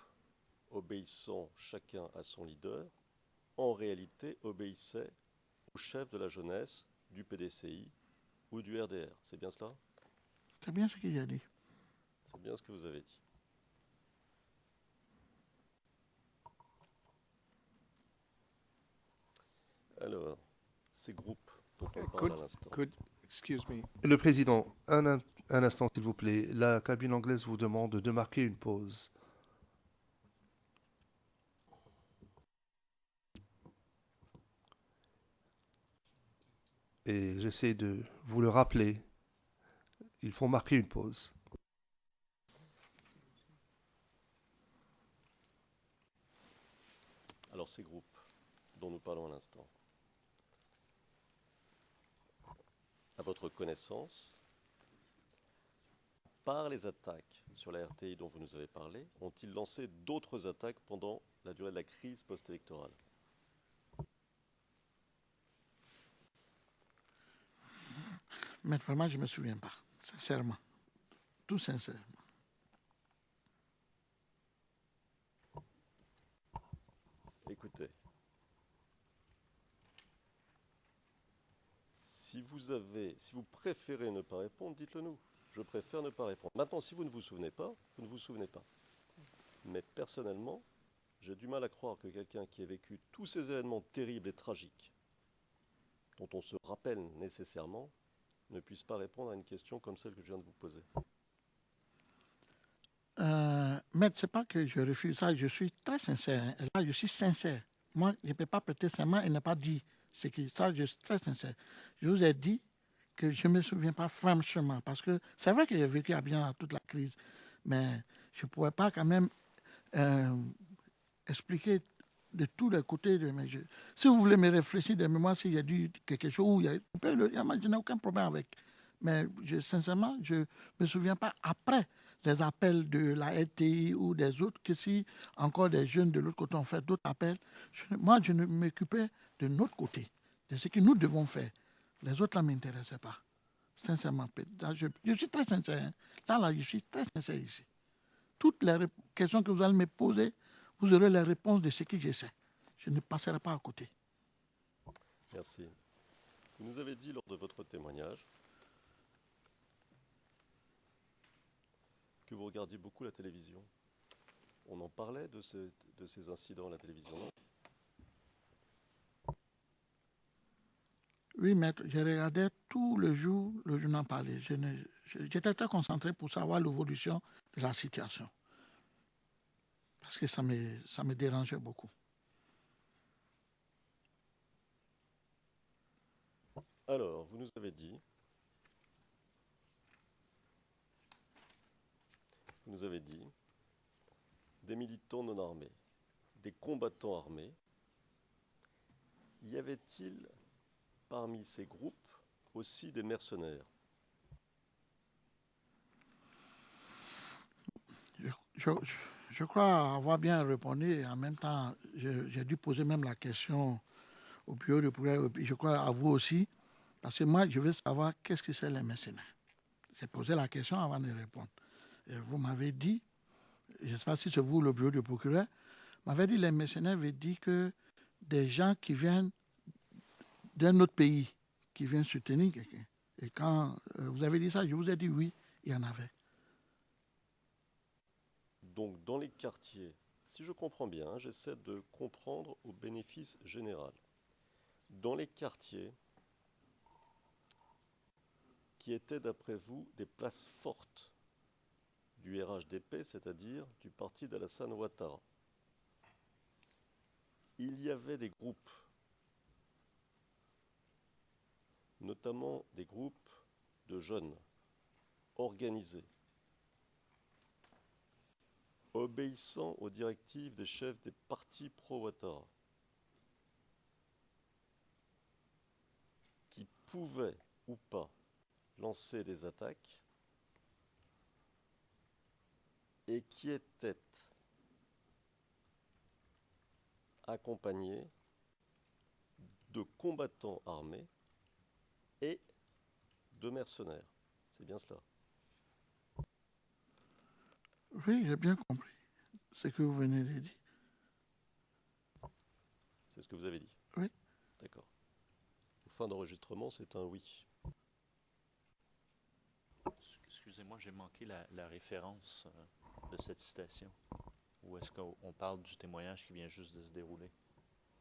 obéissant chacun à son leader, en réalité obéissaient au chef de la jeunesse du PDCI ou du RDR. C'est bien cela? C'est bien ce qu'il a dit. C'est bien ce que vous avez dit. Alors, ces groupes dont on parle à l'instant. Excuse me. Le président, un instant s'il vous plaît. La cabine anglaise vous demande de marquer une pause. Et j'essaie de vous le rappeler. Il faut marquer une pause. Alors, ces groupes dont nous parlons à l'instant, à votre connaissance, par les attaques sur la RTI dont vous nous avez parlé, ont-ils lancé d'autres attaques pendant la durée de la crise post-électorale? Mais vraiment, je ne me souviens pas. Sincèrement. Tout sincèrement. Écoutez, si vous préférez ne pas répondre, dites-le nous. Je préfère ne pas répondre. Maintenant, si vous ne vous souvenez pas, vous ne vous souvenez pas. Mais personnellement, j'ai du mal à croire que quelqu'un qui a vécu tous ces événements terribles et tragiques, dont on se rappelle nécessairement, ne puisse pas répondre à une question comme celle que je viens de vous poser. Maître, ce n'est pas que je refuse ça, je suis très sincère. Et là, je suis sincère. Moi, je ne peux pas prêter serment et ne pas dire ce qui. Ça, je suis très sincère. Je vous ai dit que je ne me souviens pas franchement, parce que c'est vrai que j'ai vécu à bien toute la crise, mais je ne pourrais pas quand même expliquer de tous les côtés. Si vous voulez me réfléchir de mémoire, s'il y a dit quelque chose, où je n'ai aucun problème avec. Mais sincèrement, je ne me souviens pas après les appels de la RTI ou des autres que si encore des jeunes de l'autre côté ont fait d'autres appels. Moi, je ne m'occupais de notre côté, de ce que nous devons faire. Les autres, là, ne m'intéressaient pas. Sincèrement, là, je suis très sincère. Hein. Là, je suis très sincère ici. Toutes les questions que vous allez me poser, vous aurez les réponses de ce que je sais. Je ne passerai pas à côté. Merci. Vous nous avez dit lors de votre témoignage que vous regardiez beaucoup la télévision. On en parlait de ces incidents à la télévision, non? Oui, maître, je regardais tout le jour le journal parler. J'étais très concentré pour savoir l'évolution de la situation. Parce que ça me dérangeait beaucoup. Alors, vous nous avez dit des militants non armés, des combattants armés. Y avait-il parmi ces groupes aussi des mercenaires? Je crois avoir bien répondu et en même temps, j'ai dû poser même la question au bureau de progrès, je crois à vous aussi, parce que moi, je veux savoir qu'est-ce que c'est les mercenaires. J'ai posé la question avant de répondre. Et vous m'avez dit, je ne sais pas si c'est vous le bureau de procureur, m'avait dit les mercenaires veut dire que des gens qui viennent d'un autre pays, qui viennent soutenir quelqu'un. Et quand vous avez dit ça, je vous ai dit oui, il y en avait. Donc, dans les quartiers, si je comprends bien, hein, j'essaie de comprendre au bénéfice général. Dans les quartiers qui étaient, d'après vous, des places fortes du RHDP, c'est-à-dire du parti d'Alassane Ouattara, il y avait des groupes, notamment des groupes de jeunes organisés, obéissant aux directives des chefs des partis pro-Ouattara, qui pouvaient ou pas lancer des attaques et qui étaient accompagnés de combattants armés et de mercenaires. C'est bien cela? Oui, j'ai bien compris ce que vous venez de dire. C'est ce que vous avez dit? Oui. D'accord. Fin d'enregistrement, c'est un oui. Excusez-moi, j'ai manqué la référence de cette citation. Ou est-ce qu'on parle du témoignage qui vient juste de se dérouler?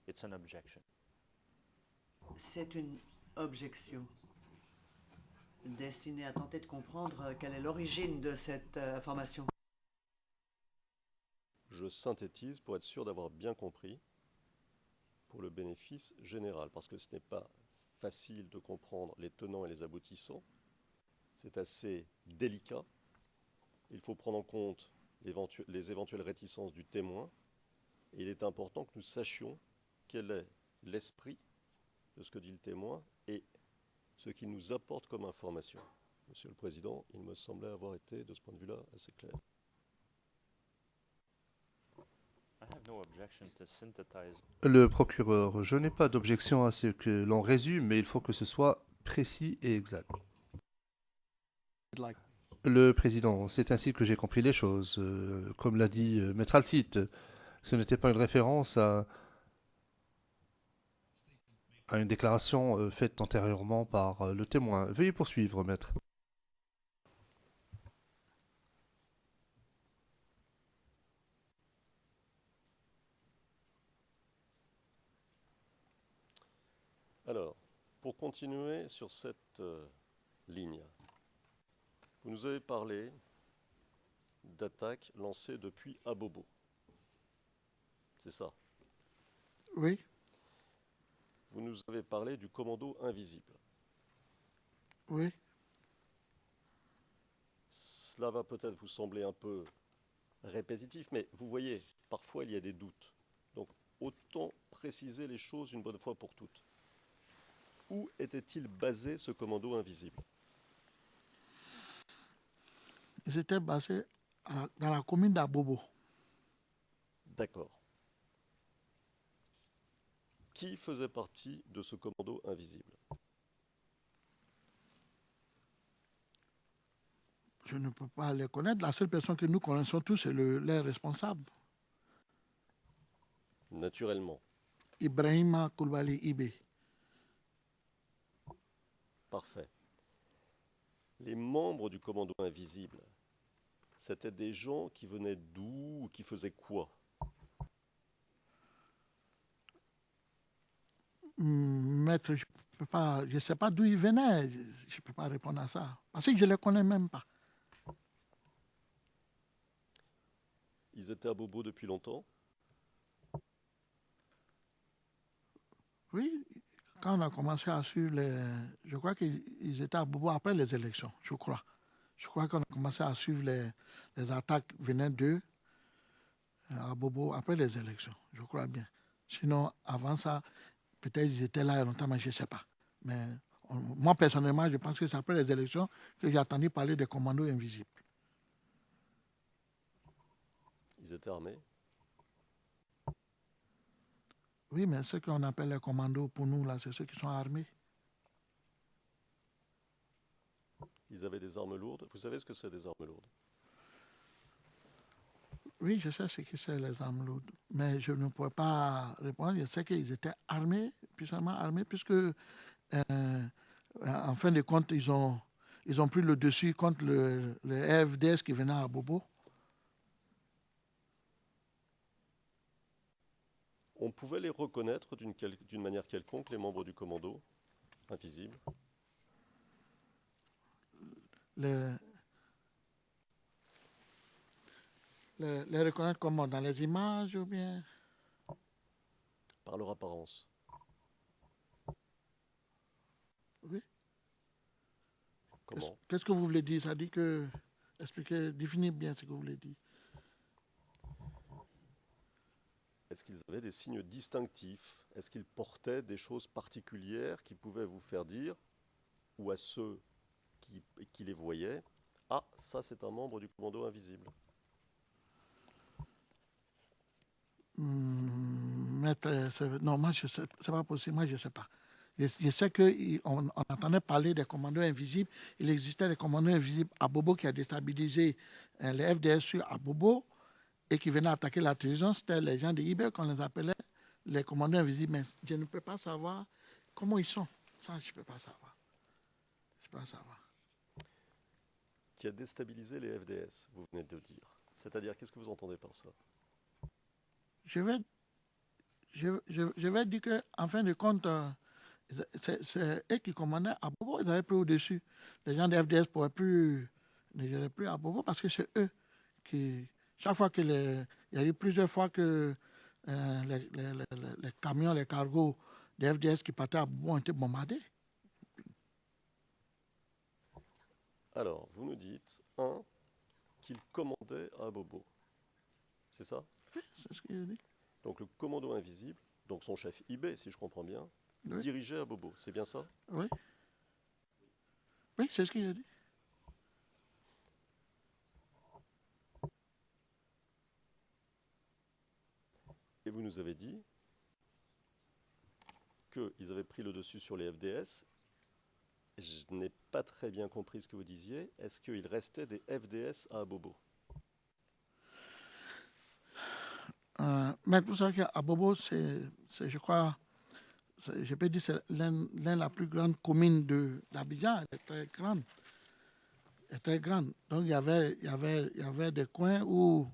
It's an objection. C'est une objection destinée à tenter de comprendre quelle est l'origine de cette information. Je synthétise pour être sûr d'avoir bien compris, pour le bénéfice général, parce que ce n'est pas facile de comprendre les tenants et les aboutissants. C'est assez délicat. Il faut prendre en compte les éventuelles réticences du témoin. Et il est important que nous sachions quel est l'esprit de ce que dit le témoin et ce qu'il nous apporte comme information. Monsieur le Président, il me semblait avoir été, de ce point de vue-là, assez clair. Le procureur, je n'ai pas d'objection à ce que l'on résume, mais il faut que ce soit précis et exact. Le président, c'est ainsi que j'ai compris les choses. Comme l'a dit Maître Altit, ce n'était pas une référence à une déclaration faite antérieurement par le témoin. Veuillez poursuivre, Maître. Alors, pour continuer sur cette ligne, vous nous avez parlé d'attaques lancées depuis Abobo. C'est ça? Oui. Vous nous avez parlé du commando invisible. Oui. Cela va peut-être vous sembler un peu répétitif, mais vous voyez, parfois il y a des doutes. Donc, autant préciser les choses une bonne fois pour toutes. Où était-il basé ce commando invisible? Ils étaient basés dans la commune d'Abobo. D'accord. Qui faisait partie de ce commando invisible? Je ne peux pas les connaître. La seule personne que nous connaissons tous, c'est leur responsable, Naturellement. Ibrahima Koulibaly Ibe. Parfait. Les membres du commando invisible, c'était des gens qui venaient d'où ou qui faisaient quoi? Maître, je ne sais pas d'où ils venaient. Je ne peux pas répondre à ça. Parce que je ne les connais même pas. Ils étaient à Bobo depuis longtemps? Oui, quand on a commencé à suivre les... Je crois qu'ils étaient à Bobo après les élections, je crois. Je crois qu'on a commencé à suivre les attaques venant d'eux à Bobo après les élections, je crois bien. Sinon, avant ça, peut-être ils étaient là il y a longtemps, mais je ne sais pas. Mais moi, personnellement, je pense que c'est après les élections que j'ai entendu parler des commandos invisibles. Ils étaient armés? Oui, mais ceux qu'on appelle les commandos, pour nous, là, c'est ceux qui sont armés. Ils avaient des armes lourdes? Vous savez ce que c'est des armes lourdes? Oui, je sais ce que c'est les armes lourdes, mais je ne pourrais pas répondre. Je sais qu'ils étaient armés, puissamment armés, puisque en fin de compte, ils ont pris le dessus contre le FDS qui venait à Bobo. On pouvait les reconnaître d'une manière quelconque, les membres du commando invisible? Les reconnaître comment? Dans les images ou bien? Par leur apparence. Oui. Comment? Qu'est-ce que vous voulez dire? Ça dit que... Expliquez, définissez bien ce que vous voulez dire. Est-ce qu'ils avaient des signes distinctifs? Est-ce qu'ils portaient des choses particulières qui pouvaient vous faire dire, ou à ceux qui les voyaient, ah, ça c'est un membre du commando invisible? Maître, non, moi, je sais, c'est pas possible. Moi, je ne sais pas. Je sais qu'on entendait parler des commandos invisibles. Il existait des commandos invisibles à Bobo qui a déstabilisé les FDS sur Abobo et qui venaient attaquer la télévision. C'était les gens de Iber qu'on les appelait les commandos invisibles. Mais je ne peux pas savoir comment ils sont. Ça, je ne peux pas savoir. Je ne peux pas savoir. Qui a déstabilisé les FDS, vous venez de le dire. C'est-à-dire, qu'est-ce que vous entendez par ça? Je vais dire qu'en fin de compte, c'est eux qui commandaient à Bobo, ils avaient pris au-dessus. Les gens de FDS ne géraient plus à Bobo parce que c'est eux qui... Chaque fois il y a eu plusieurs fois que les camions, les cargos de FDS qui partaient à Bobo ont été bombardés. Alors, vous nous dites, qu'il commandait à Bobo. C'est ça? Oui, c'est ce qu'il a dit. Donc le commando invisible, donc son chef IB, si je comprends bien, Oui. dirigeait à Bobo. C'est bien ça? Oui. Oui, c'est ce qu'il a dit. Et vous nous avez dit qu'ils avaient pris le dessus sur les FDS. Je n'ai pas très bien compris ce que vous disiez. Est-ce qu'il restait des FDS à Bobo? Mais vous savez qu'à Bobo, je crois, je peux dire c'est l'un la plus grande commune d'Abidjan. Elle est très grande. Elle est très grande. Donc il y avait des coins où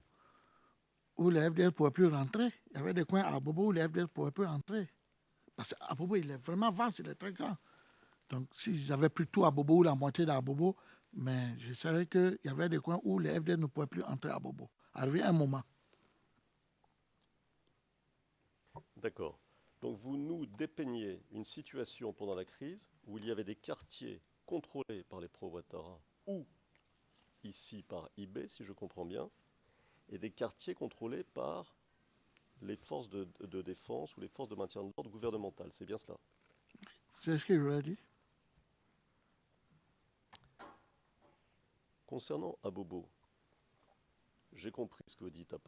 les FDS ne pouvaient plus rentrer. Il y avait des coins à Bobo où les FDS ne pouvaient plus rentrer. Parce qu'à Bobo, il est vraiment vaste, il est très grand. Donc s'ils avaient pris tout à Bobo ou la moitié d'à Bobo, mais je savais qu'il y avait des coins où les FDS ne pouvaient plus entrer à Bobo. Arrivé un moment. D'accord. Donc vous nous dépeignez une situation pendant la crise où il y avait des quartiers contrôlés par les pro-Ouattara ou ici par IB, si je comprends bien, et des quartiers contrôlés par les forces de défense ou les forces de maintien de l'ordre gouvernementales. C'est bien cela? C'est ce qu'il a dit. Concernant Abobo, j'ai compris ce que vous dites à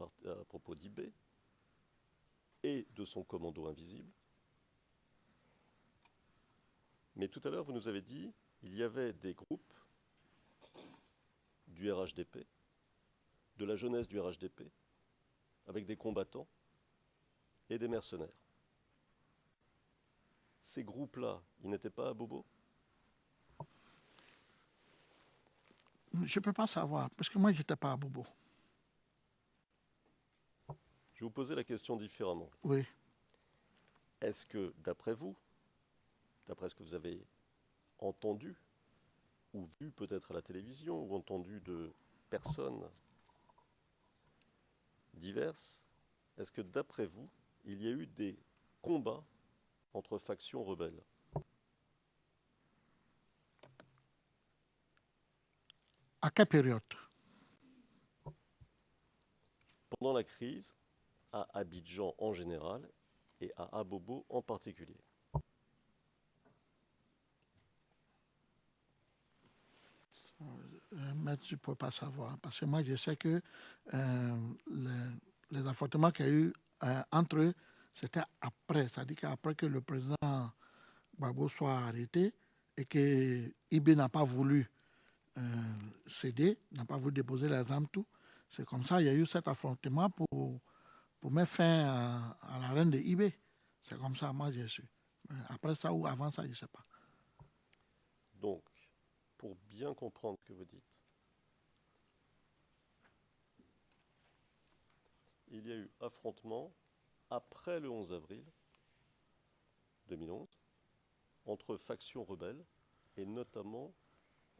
propos d'IB et de son commando invisible. Mais tout à l'heure, vous nous avez dit qu'il y avait des groupes du RHDP, de la jeunesse du RHDP, avec des combattants et des mercenaires. Ces groupes-là, ils n'étaient pas à Bobo? Je ne peux pas savoir, parce que moi, je n'étais pas à Bobo. Je vais vous poser la question différemment. Oui. Est-ce que, d'après vous, d'après ce que vous avez entendu, ou vu peut-être à la télévision, ou entendu de personnes diverses, est-ce que d'après vous, il y a eu des combats entre factions rebelles? À quelle période? Pendant la crise, à Abidjan en général et à Abobo en particulier. Mais je ne peux pas savoir, parce que moi, je sais que les affrontements qu'il y a eu entre eux, c'était après, c'est-à-dire qu'après que le président Gbagbo soit arrêté et que IB n'a pas voulu céder, n'a pas voulu déposer les armes, tout. C'est comme ça, il y a eu cet affrontement pour mettre fin à la reine de IB. C'est comme ça, moi, j'ai su. Après ça ou avant ça, je ne sais pas. Donc, pour bien comprendre ce que vous dites, il y a eu affrontement après le 11 avril 2011 entre factions rebelles et notamment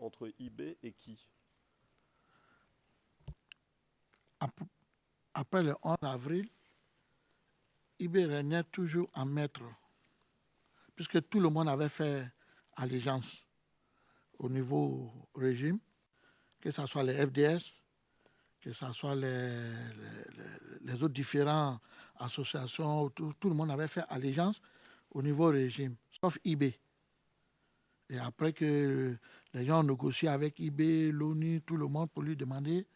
entre IB et qui? Après le 11 avril, IB régnait toujours en maître, puisque tout le monde avait fait allégeance au niveau régime, que ce soit les FDS, que ce soit les autres différentes associations, tout le monde avait fait allégeance au niveau régime, sauf IB. Et après que les gens ont négocié avec IB, l'ONU, tout le monde pour lui demander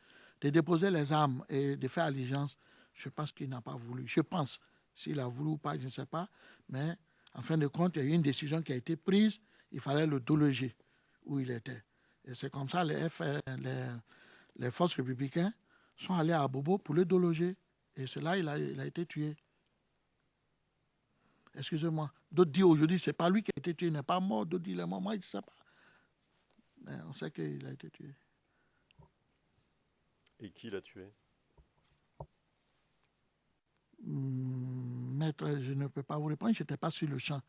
de déposer les armes et de faire allégeance, je pense qu'il n'a pas voulu. Je pense, s'il a voulu ou pas, je ne sais pas, mais en fin de compte, il y a eu une décision qui a été prise, il fallait le déloger où il était. Et c'est comme ça les forces républicaines sont allées à Bobo pour le déloger. Et c'est là qu'il a été tué. Excusez-moi. D'autres disent aujourd'hui, ce n'est pas lui qui a été tué, il n'est pas mort. D'autres disent, il est mort. Moi, je ne sais pas. Mais on sait qu'il a été tué. Et qui l'a tué? Maître, je ne peux pas vous répondre. Je n'étais pas sur le champ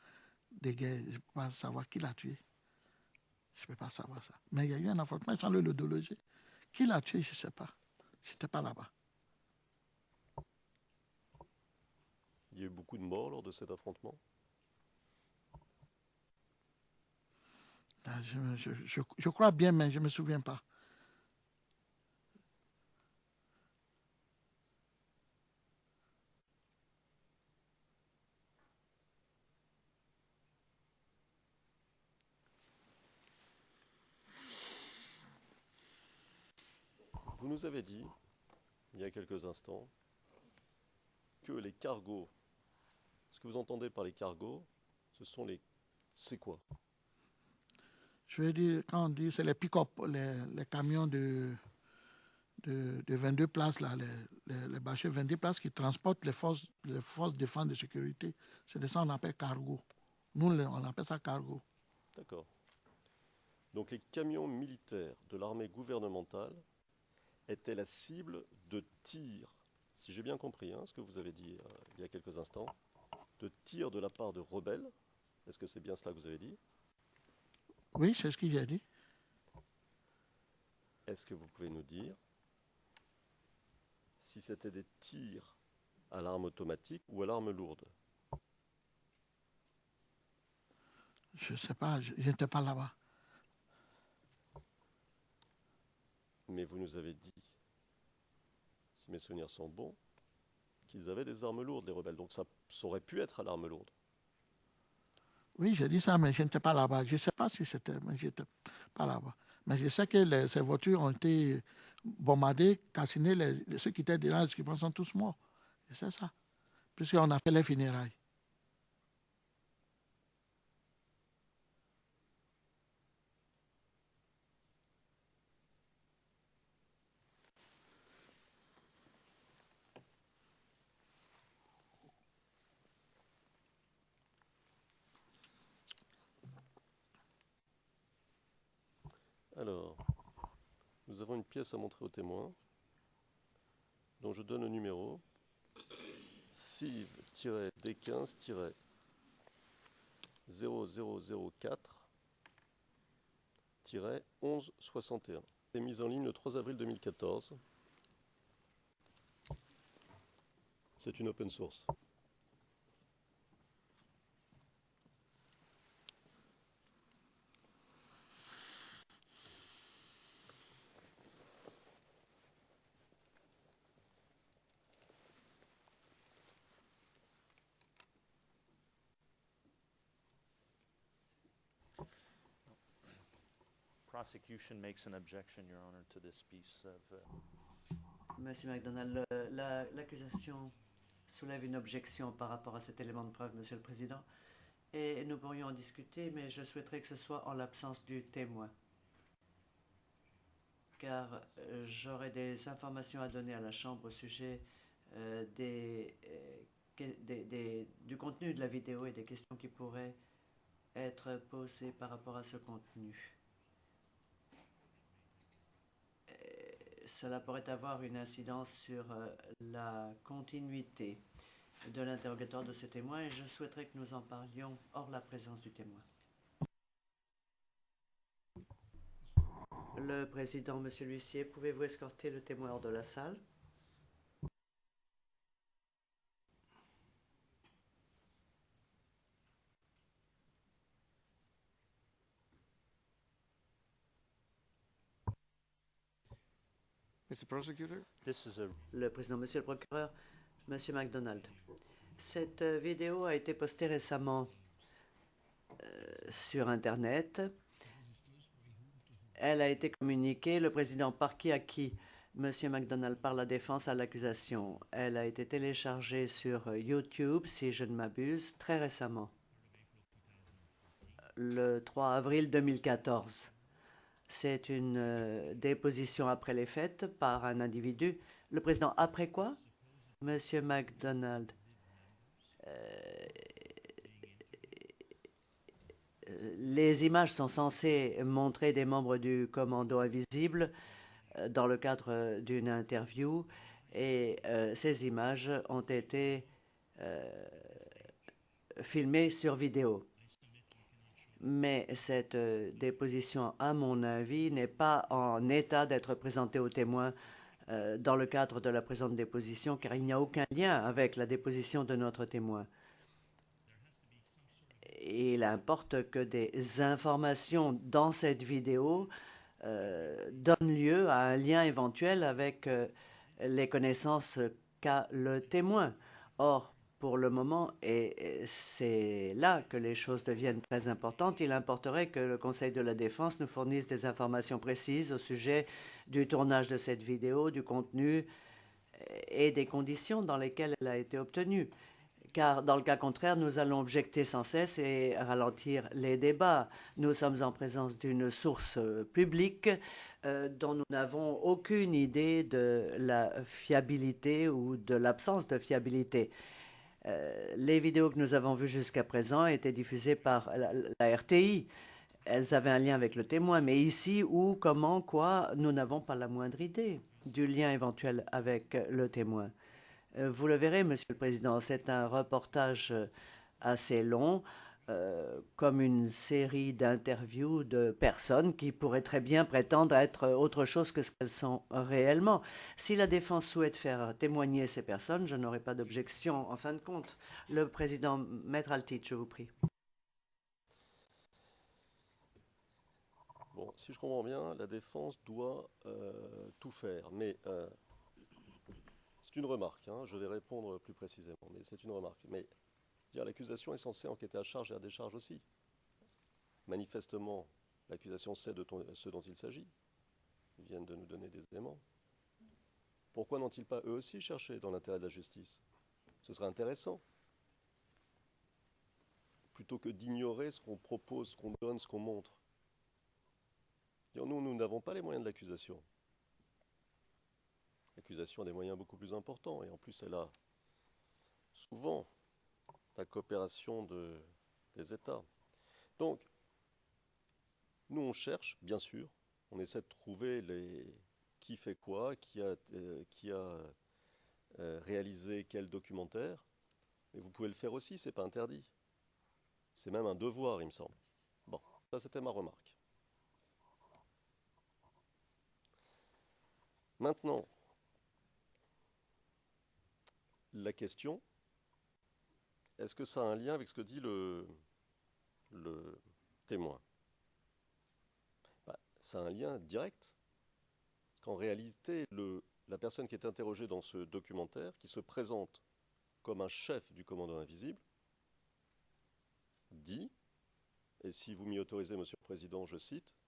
de guerre. Je ne peux pas savoir qui l'a tué. Je ne peux pas savoir ça. Mais il y a eu un affrontement sans le déloger. Qui l'a tué, je ne sais pas. Je n'étais pas là-bas. Il y a eu beaucoup de morts lors de cet affrontement? Je crois bien, mais je ne me souviens pas. Vous nous avez dit, il y a quelques instants, que les cargos, ce que vous entendez par les cargos, ce sont les... C'est quoi? Je veux dire, quand on dit, c'est les pick-up, les camions de 22 places, là, les bâchers 22 places qui transportent les forces de défense de sécurité. C'est de ça qu'on appelle cargo. Nous, on appelle ça cargo. D'accord. Donc les camions militaires de l'armée gouvernementale étaient la cible de tirs, si j'ai bien compris ce que vous avez dit il y a quelques instants, de tirs de la part de rebelles. Est-ce que c'est bien cela que vous avez dit? Oui, c'est ce que j'ai dit. Est-ce que vous pouvez nous dire si c'était des tirs à l'arme automatique ou à l'arme lourde? Je ne sais pas, je n'étais pas là-bas. Mais vous nous avez dit, si mes souvenirs sont bons, qu'ils avaient des armes lourdes, les rebelles. Donc ça aurait pu être à l'arme lourde. Oui, j'ai dit ça, mais je n'étais pas là-bas. Je ne sais pas si c'était, mais je n'étais pas là-bas. Mais je sais que ces voitures ont été bombardées, calcinées, ceux qui étaient dedans, les occupants sont tous morts. Et c'est ça, puisqu'on a fait les funérailles. Alors, nous avons une pièce à montrer aux témoins, dont je donne le numéro. CIV-D15-0004-1161. C'est mise en ligne le 3 avril 2014. C'est une open source. Prosecution makes an objection, Your Honor, to this piece of... Monsieur MacDonald, l'accusation soulève une objection par rapport à cet élément de preuve, Monsieur le Président, et nous pourrions en discuter, mais je souhaiterais que ce soit en l'absence du témoin, car j'aurai des informations à donner à la Chambre au sujet du contenu de la vidéo et des questions qui pourraient être posées par rapport à ce contenu. Cela pourrait avoir une incidence sur la continuité de l'interrogatoire de ce témoin et je souhaiterais que nous en parlions hors la présence du témoin. Le président, monsieur l'huissier, pouvez-vous escorter le témoin hors de la salle? Mr. Prosecutor? Le président, monsieur le procureur, monsieur MacDonald. Cette vidéo a été postée récemment sur Internet. Elle a été communiquée, le président Parky à qui monsieur MacDonald par la défense à l'accusation. Elle a été téléchargée sur YouTube, si je ne m'abuse, très récemment, le 3 avril 2014. C'est une déposition après les faits par un individu. Le président, après quoi? Monsieur MacDonald, les images sont censées montrer des membres du commando invisible dans le cadre d'une interview et ces images ont été filmées sur vidéo. Mais cette déposition, à mon avis, n'est pas en état d'être présentée aux témoins dans le cadre de la présente déposition, car il n'y a aucun lien avec la déposition de notre témoin. Il importe que des informations dans cette vidéo donnent lieu à un lien éventuel avec les connaissances qu'a le témoin. Or, pour le moment, et c'est là que les choses deviennent très importantes, il importerait que le Conseil de la Défense nous fournisse des informations précises au sujet du tournage de cette vidéo, du contenu et des conditions dans lesquelles elle a été obtenue. Car dans le cas contraire, nous allons objecter sans cesse et ralentir les débats. Nous sommes en présence d'une source publique dont nous n'avons aucune idée de la fiabilité ou de l'absence de fiabilité. Les vidéos que nous avons vues jusqu'à présent étaient diffusées par la RTI. Elles avaient un lien avec le témoin, mais ici, où, comment, quoi, nous n'avons pas la moindre idée du lien éventuel avec le témoin. Vous le verrez, Monsieur le Président, c'est un reportage assez long, comme une série d'interviews de personnes qui pourraient très bien prétendre être autre chose que ce qu'elles sont réellement. Si la défense souhaite faire témoigner ces personnes, je n'aurai pas d'objection en fin de compte. Le président, Maître Altit, je vous prie. Bon, si je comprends bien, la défense doit tout faire, mais c'est une remarque, hein, je vais répondre plus précisément, mais c'est une remarque. Mais l'accusation est censée enquêter à charge et à décharge aussi. Manifestement, L'accusation sait de ce dont il s'agit. Ils viennent de nous donner des éléments. Pourquoi n'ont-ils pas eux aussi cherché dans l'intérêt de la justice? Ce serait intéressant. Plutôt que d'ignorer ce qu'on propose, ce qu'on donne, ce qu'on montre. Nous n'avons pas les moyens de l'accusation. L'accusation a des moyens beaucoup plus importants, et en plus elle a souvent la coopération des États. Donc, nous on cherche, bien sûr, on essaie de trouver qui fait quoi, qui a réalisé quel documentaire, mais vous pouvez le faire aussi, c'est pas interdit. C'est même un devoir, il me semble. Bon, ça c'était ma remarque. Maintenant, la question, est-ce que ça a un lien avec ce que dit le témoin? Ça a un lien direct, qu'en réalité, la personne qui est interrogée dans ce documentaire, qui se présente comme un chef du commando invisible, dit, et si vous m'y autorisez, Monsieur le Président, je cite, «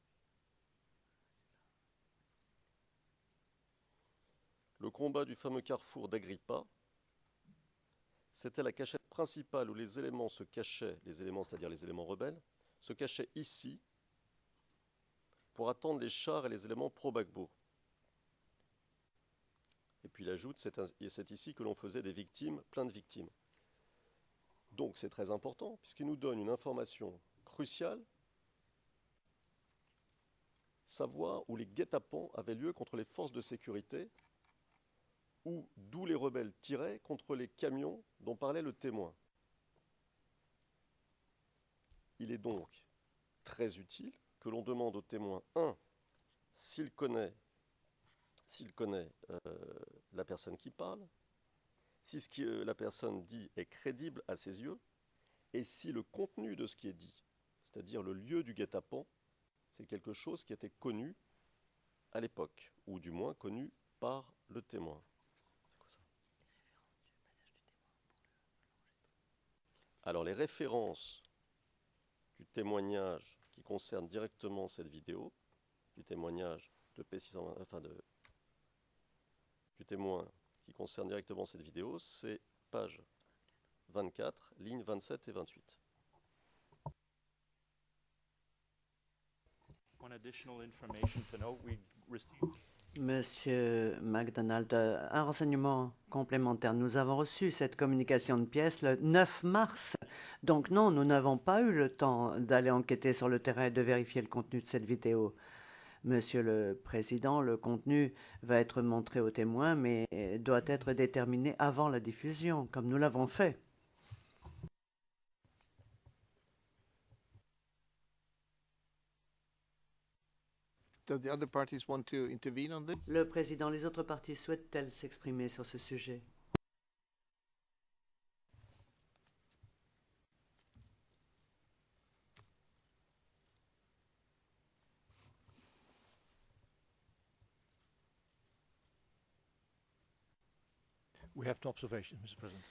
Le combat du fameux carrefour d'Agrippa, c'était la cachette principale où les éléments se cachaient, les éléments, c'est-à-dire les éléments rebelles, se cachaient ici pour attendre les chars et les éléments pro-Gbagbo. » Et puis il ajoute, c'est ici que l'on faisait des victimes, plein de victimes. Donc c'est très important, puisqu'il nous donne une information cruciale, savoir où les guet-apens avaient lieu contre les forces de sécurité, ou d'où les rebelles tiraient contre les camions dont parlait le témoin. Il est donc très utile que l'on demande au témoin, s'il connaît la personne qui parle, si ce que la personne dit est crédible à ses yeux, et si le contenu de ce qui est dit, c'est-à-dire le lieu du guet-apens, c'est quelque chose qui était connu à l'époque, ou du moins connu par le témoin. Alors les références du témoignage qui concernent directement cette vidéo, du témoignage de P620, du témoin qui concerne directement cette vidéo, c'est page 24, lignes 27 et 28. One additional information to note, we received Monsieur MacDonald, un renseignement complémentaire. Nous avons reçu cette communication de pièces le 9 mars. Donc non, nous n'avons pas eu le temps d'aller enquêter sur le terrain et de vérifier le contenu de cette vidéo. Monsieur le Président, le contenu va être montré aux témoins, mais doit être déterminé avant la diffusion, comme nous l'avons fait. Does the other parties want to intervene on this? Le Président, les autres parties souhaitent-elles s'exprimer sur ce sujet? We have no observation, Mr. President.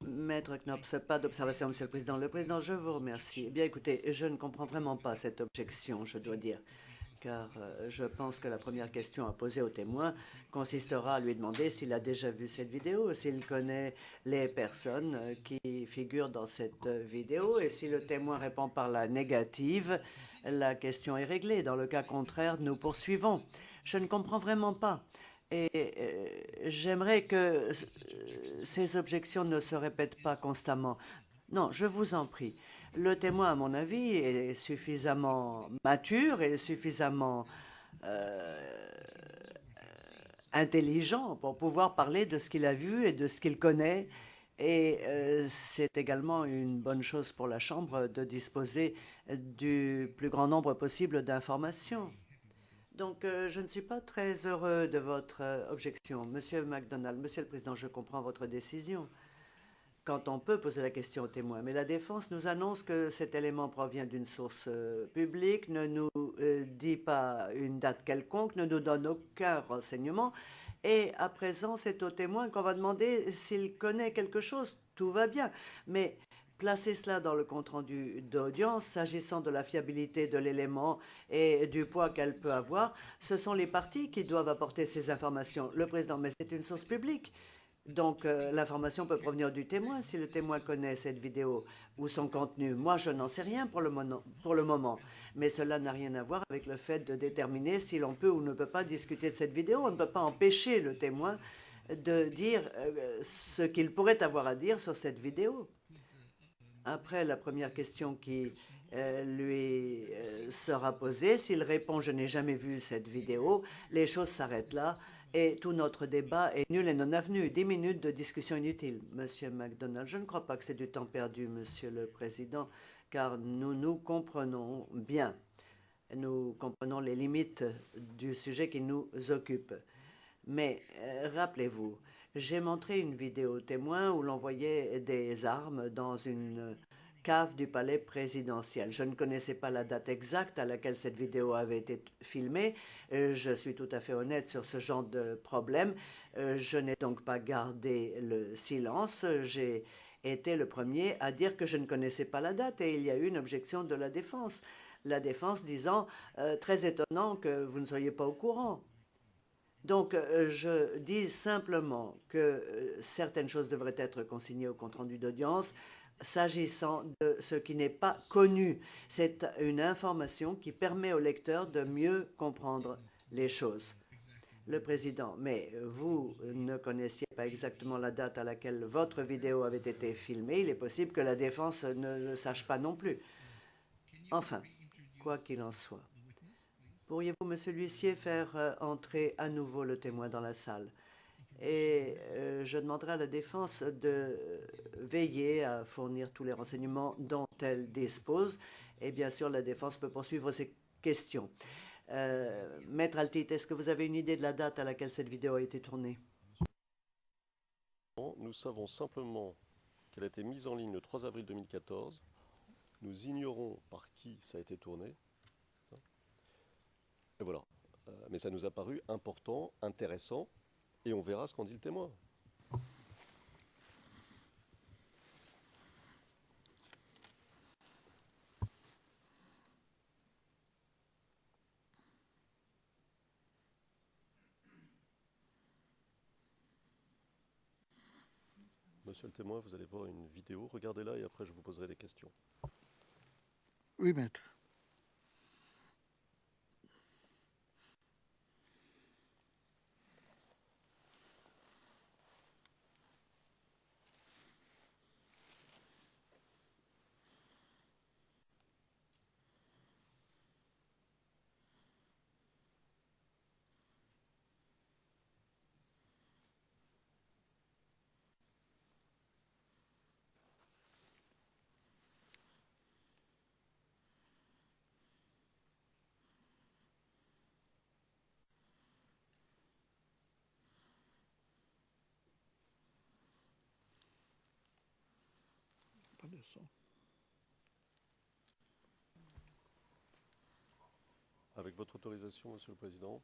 Maître Knops, pas d'observation, Monsieur le Président. Le Président, je vous remercie. Eh bien, écoutez, je ne comprends vraiment pas cette objection, je dois dire, car je pense que la première question à poser au témoin consistera à lui demander s'il a déjà vu cette vidéo, s'il connaît les personnes qui figurent dans cette vidéo, et si le témoin répond par la négative, la question est réglée. Dans le cas contraire, nous poursuivons. Je ne comprends vraiment pas. Et j'aimerais que ces objections ne se répètent pas constamment. Non, je vous en prie. Le témoin, à mon avis, est suffisamment mature et suffisamment intelligent pour pouvoir parler de ce qu'il a vu et de ce qu'il connaît. Et c'est également une bonne chose pour la Chambre de disposer du plus grand nombre possible d'informations. Donc, je ne suis pas très heureux de votre objection. Monsieur MacDonald, Monsieur le Président, je comprends votre décision quand on peut poser la question au témoin. Mais la défense nous annonce que cet élément provient d'une source publique, ne nous dit pas une date quelconque, ne nous donne aucun renseignement. Et à présent, c'est au témoin qu'on va demander s'il connaît quelque chose. Tout va bien. Mais placer cela dans le compte-rendu d'audience, s'agissant de la fiabilité de l'élément et du poids qu'elle peut avoir, ce sont les parties qui doivent apporter ces informations. Le président, mais c'est une source publique. Donc, l'information peut provenir du témoin si le témoin connaît cette vidéo ou son contenu. Moi, je n'en sais rien pour le moment. Mais cela n'a rien à voir avec le fait de déterminer si l'on peut ou ne peut pas discuter de cette vidéo. On ne peut pas empêcher le témoin de dire ce qu'il pourrait avoir à dire sur cette vidéo. Après la première question qui lui sera posée, s'il répond « je n'ai jamais vu cette vidéo », les choses s'arrêtent là. Et tout notre débat est nul et non avenu. 10 minutes de discussion inutile. Monsieur MacDonald, je ne crois pas que c'est du temps perdu, Monsieur le Président, car nous nous comprenons bien. Nous comprenons les limites du sujet qui nous occupe. Mais rappelez-vous, j'ai montré une vidéo témoin où l'on voyait des armes dans une cave du palais présidentiel. Je ne connaissais pas la date exacte à laquelle cette vidéo avait été filmée. Je suis tout à fait honnête sur ce genre de problème. Je n'ai donc pas gardé le silence. J'ai été le premier à dire que je ne connaissais pas la date et il y a eu une objection de la défense. La défense disant « très étonnant que vous ne soyez pas au courant ». Donc, je dis simplement que certaines choses devraient être consignées au compte-rendu d'audience. S'agissant de ce qui n'est pas connu, c'est une information qui permet au lecteur de mieux comprendre les choses. Le président, mais vous ne connaissiez pas exactement la date à laquelle votre vidéo avait été filmée. Il est possible que la défense ne le sache pas non plus. Enfin, quoi qu'il en soit. Pourriez-vous, monsieur l'huissier, faire entrer à nouveau le témoin dans la salle? Et je demanderai à la défense de veiller à fournir tous les renseignements dont elle dispose. Et bien sûr, la défense peut poursuivre ses questions. Maître Altit, est-ce que vous avez une idée de la date à laquelle cette vidéo a été tournée? Nous savons simplement qu'elle a été mise en ligne le 3 avril 2014. Nous ignorons par qui ça a été tourné. Et voilà. Mais ça nous a paru important, intéressant, et on verra ce qu'en dit le témoin. Monsieur le témoin, vous allez voir une vidéo. Regardez-la et après je vous poserai des questions. Oui, maître. Pas de son. Avec votre autorisation, Monsieur le Président,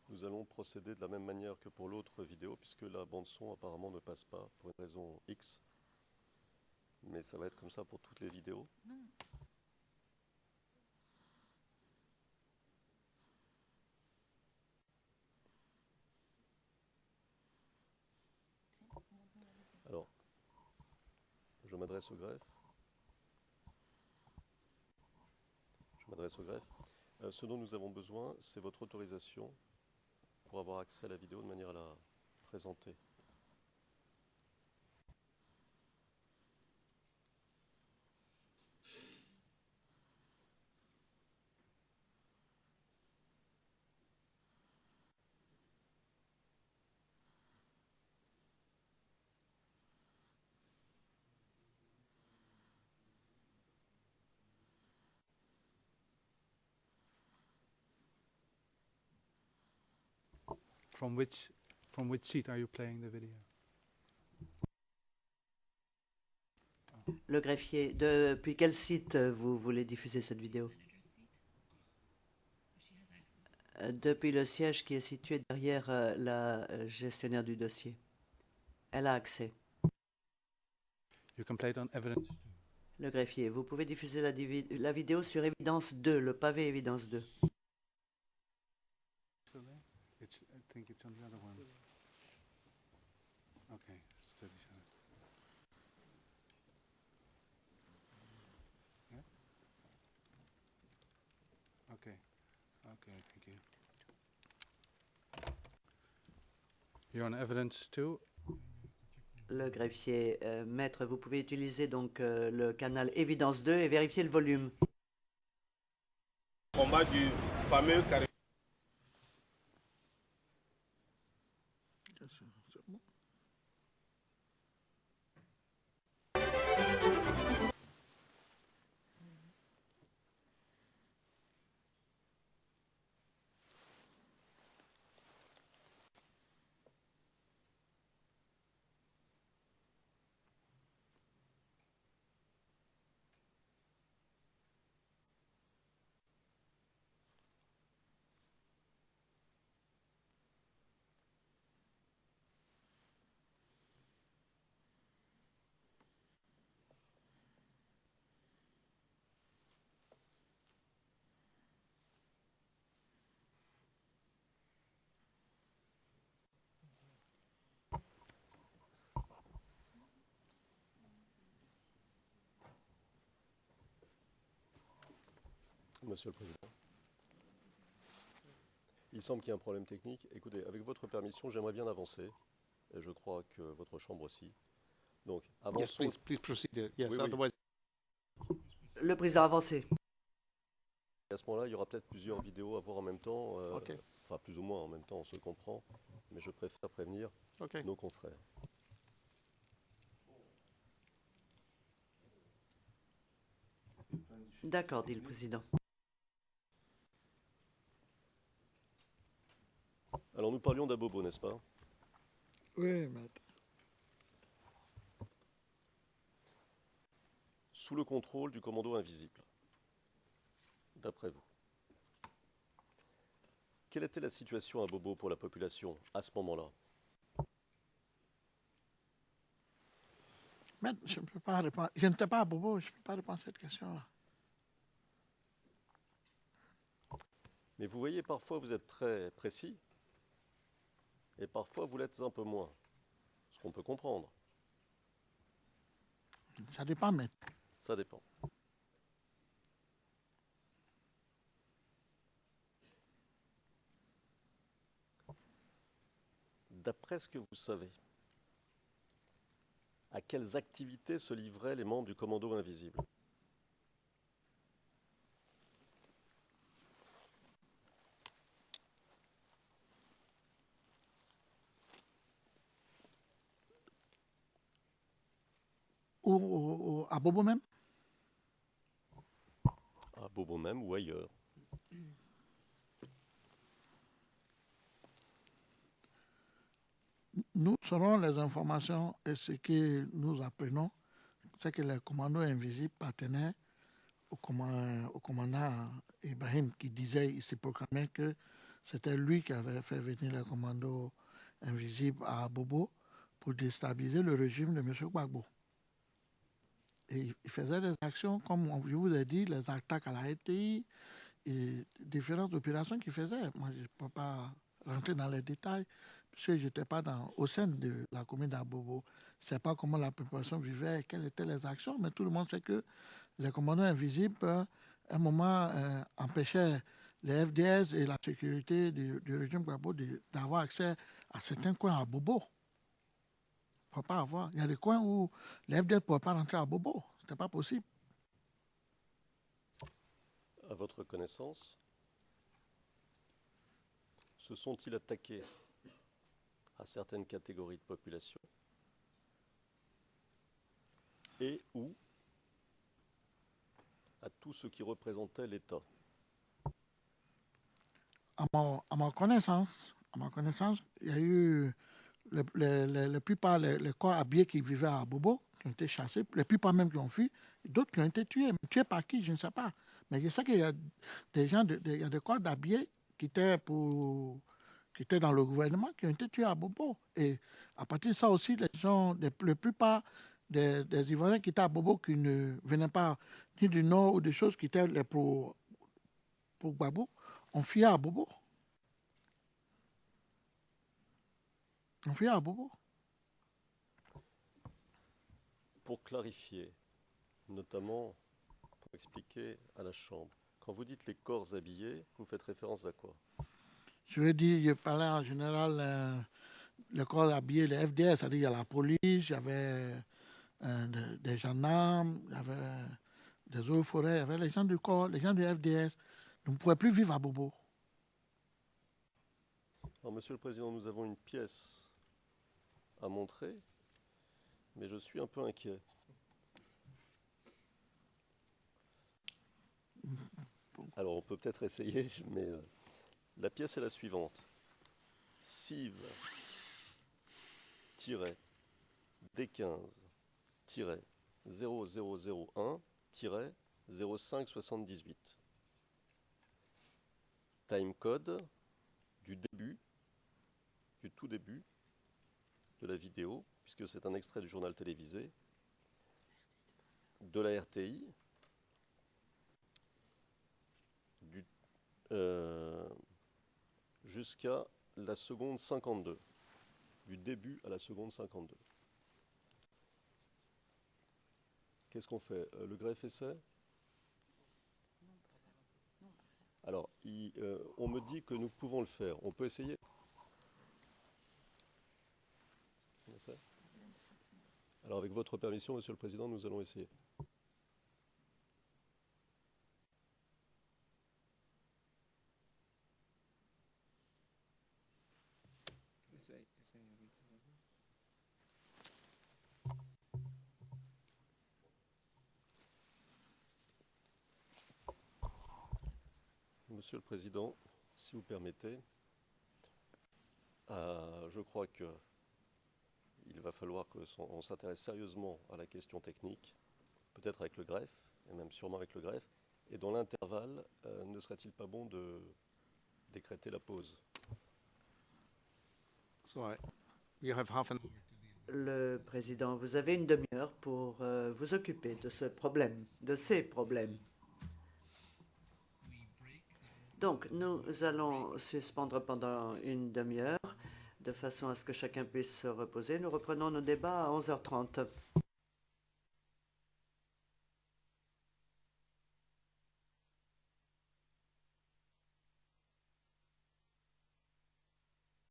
nous allons procéder de la même manière que pour l'autre vidéo, puisque la bande-son apparemment ne passe pas pour une raison X. Mais ça va être comme ça pour toutes les vidéos. Non. Alors, je m'adresse au greffe. Ce dont nous avons besoin, c'est votre autorisation pour avoir accès à la vidéo de manière à la présenter. From which seat are you playing the video? Le greffier, depuis quel site vous voulez diffuser cette vidéo? Depuis le siège qui est situé derrière la gestionnaire du dossier. Elle a accès. You can play it on evidence too. Le greffier, vous pouvez diffuser la vidéo sur Évidence 2, le pavé Évidence 2. I think it's on the other one. Okay, steady. Yeah? Okay. Okay, thank you. You're on evidence 2. Le greffier, maître, vous pouvez utiliser donc le canal Évidence 2 et vérifier le volume. Combat du fameux carré. C'est bon. Monsieur le Président. Il semble qu'il y ait un problème technique. Écoutez, avec votre permission, j'aimerais bien avancer. Et je crois que votre chambre aussi. Donc, Yes, avançons. please proceed. Yes, Oui, oui. otherwise. Le président avancé. À ce moment-là, il y aura peut-être plusieurs vidéos à voir en même temps. Ok. Enfin, plus ou moins en même temps, on se comprend. Mais je préfère prévenir Okay. nos confrères. D'accord, dit le président. Alors, nous parlions d'Abobo, n'est-ce pas? Oui, maître. Sous le contrôle du commando invisible. D'après vous. Quelle était la situation à Bobo pour la population à ce moment-là? Maître, je ne peux pas répondre. Je n'étais pas à Bobo, je ne peux pas répondre à cette question-là. Mais vous voyez, parfois vous êtes très précis, et parfois vous l'êtes un peu moins. Ce qu'on peut comprendre. Ça dépend, maître. Ça dépend. D'après ce que vous savez, à quelles activités se livraient les membres du commando invisible? À Bobo même? À Bobo même ou ailleurs? Nous, selon les informations et ce que nous apprenons, c'est que le commando invisible appartenait au commandant Ibrahim qui disait, il s'est proclamé que c'était lui qui avait fait venir le commando invisible à Bobo pour déstabiliser le régime de M. Gbagbo. Et il faisait des actions, comme je vous ai dit, les attaques à la RTI et différentes opérations qu'il faisait. Moi, je ne peux pas rentrer dans les détails, parce que je n'étais pas au sein de la commune d'Abobo. Je ne sais pas comment la population vivait et quelles étaient les actions, mais tout le monde sait que les commandants invisibles, à un moment, empêchaient les FDS et la sécurité du régime Gbagbo d'avoir accès à certains coins à Bobo. Il ne faut pas avoir. Il y a des coins où les FDS ne pouvaient pas rentrer à Bobo. Ce n'était pas possible. À votre connaissance, se sont-ils attaqués à certaines catégories de population et ou à tout ce qui représentait l'État? À ma connaissance, il y a eu la plupart les corps habillés qui vivaient à Bobo, qui ont été chassés, la plupart même qui ont fui, d'autres qui ont été tués. Mais tués par qui, je ne sais pas. Mais je sais qu'il y a des gens, il y a des corps d'habillés qui étaient dans le gouvernement qui ont été tués à Bobo. Et à partir de ça aussi, la plupart des Ivoiriens qui étaient à Bobo, qui ne venaient pas ni du Nord ou des choses qui étaient les pour Gbagbo, on fuyait à Bobo. On fuyait à Bobo. Pour clarifier, notamment pour expliquer à la Chambre, quand vous dites les corps habillés, vous faites référence à quoi? Je veux dire, je parlais en général le corps habillé, les FDS, c'est-à-dire il y a la police, il y avait des gendarmes, il y avait des eaux et forêts, il y avait les gens du corps, les gens du FDS. Nous ne pouvions plus vivre à Bobo. Alors, Monsieur le Président, nous avons une pièce à montrer, mais je suis un peu inquiet. Alors, on peut peut-être essayer, mais la pièce est la suivante. CIV-D15-0001-0578. Timecode du début, du tout début de la vidéo, puisque c'est un extrait du journal télévisé, de la RTI, jusqu'à la seconde 52, du début à la seconde 52. Qu'est-ce qu'on fait? Le greffe essaie? Alors, on me dit que nous pouvons le faire. On peut essayer? On essaie? Alors, avec votre permission, Monsieur le Président, nous allons essayer. Monsieur le Président, si vous permettez, je crois qu'il va falloir qu'on s'intéresse sérieusement à la question technique, peut-être avec le greffe, et même sûrement avec le greffe, et dans l'intervalle, ne serait-il pas bon de décréter la pause? Le Président, vous avez une demi-heure pour vous occuper de ce problème, de ces problèmes. Donc, nous allons suspendre pendant une demi-heure, de façon à ce que chacun puisse se reposer. Nous reprenons nos débats à 11h30.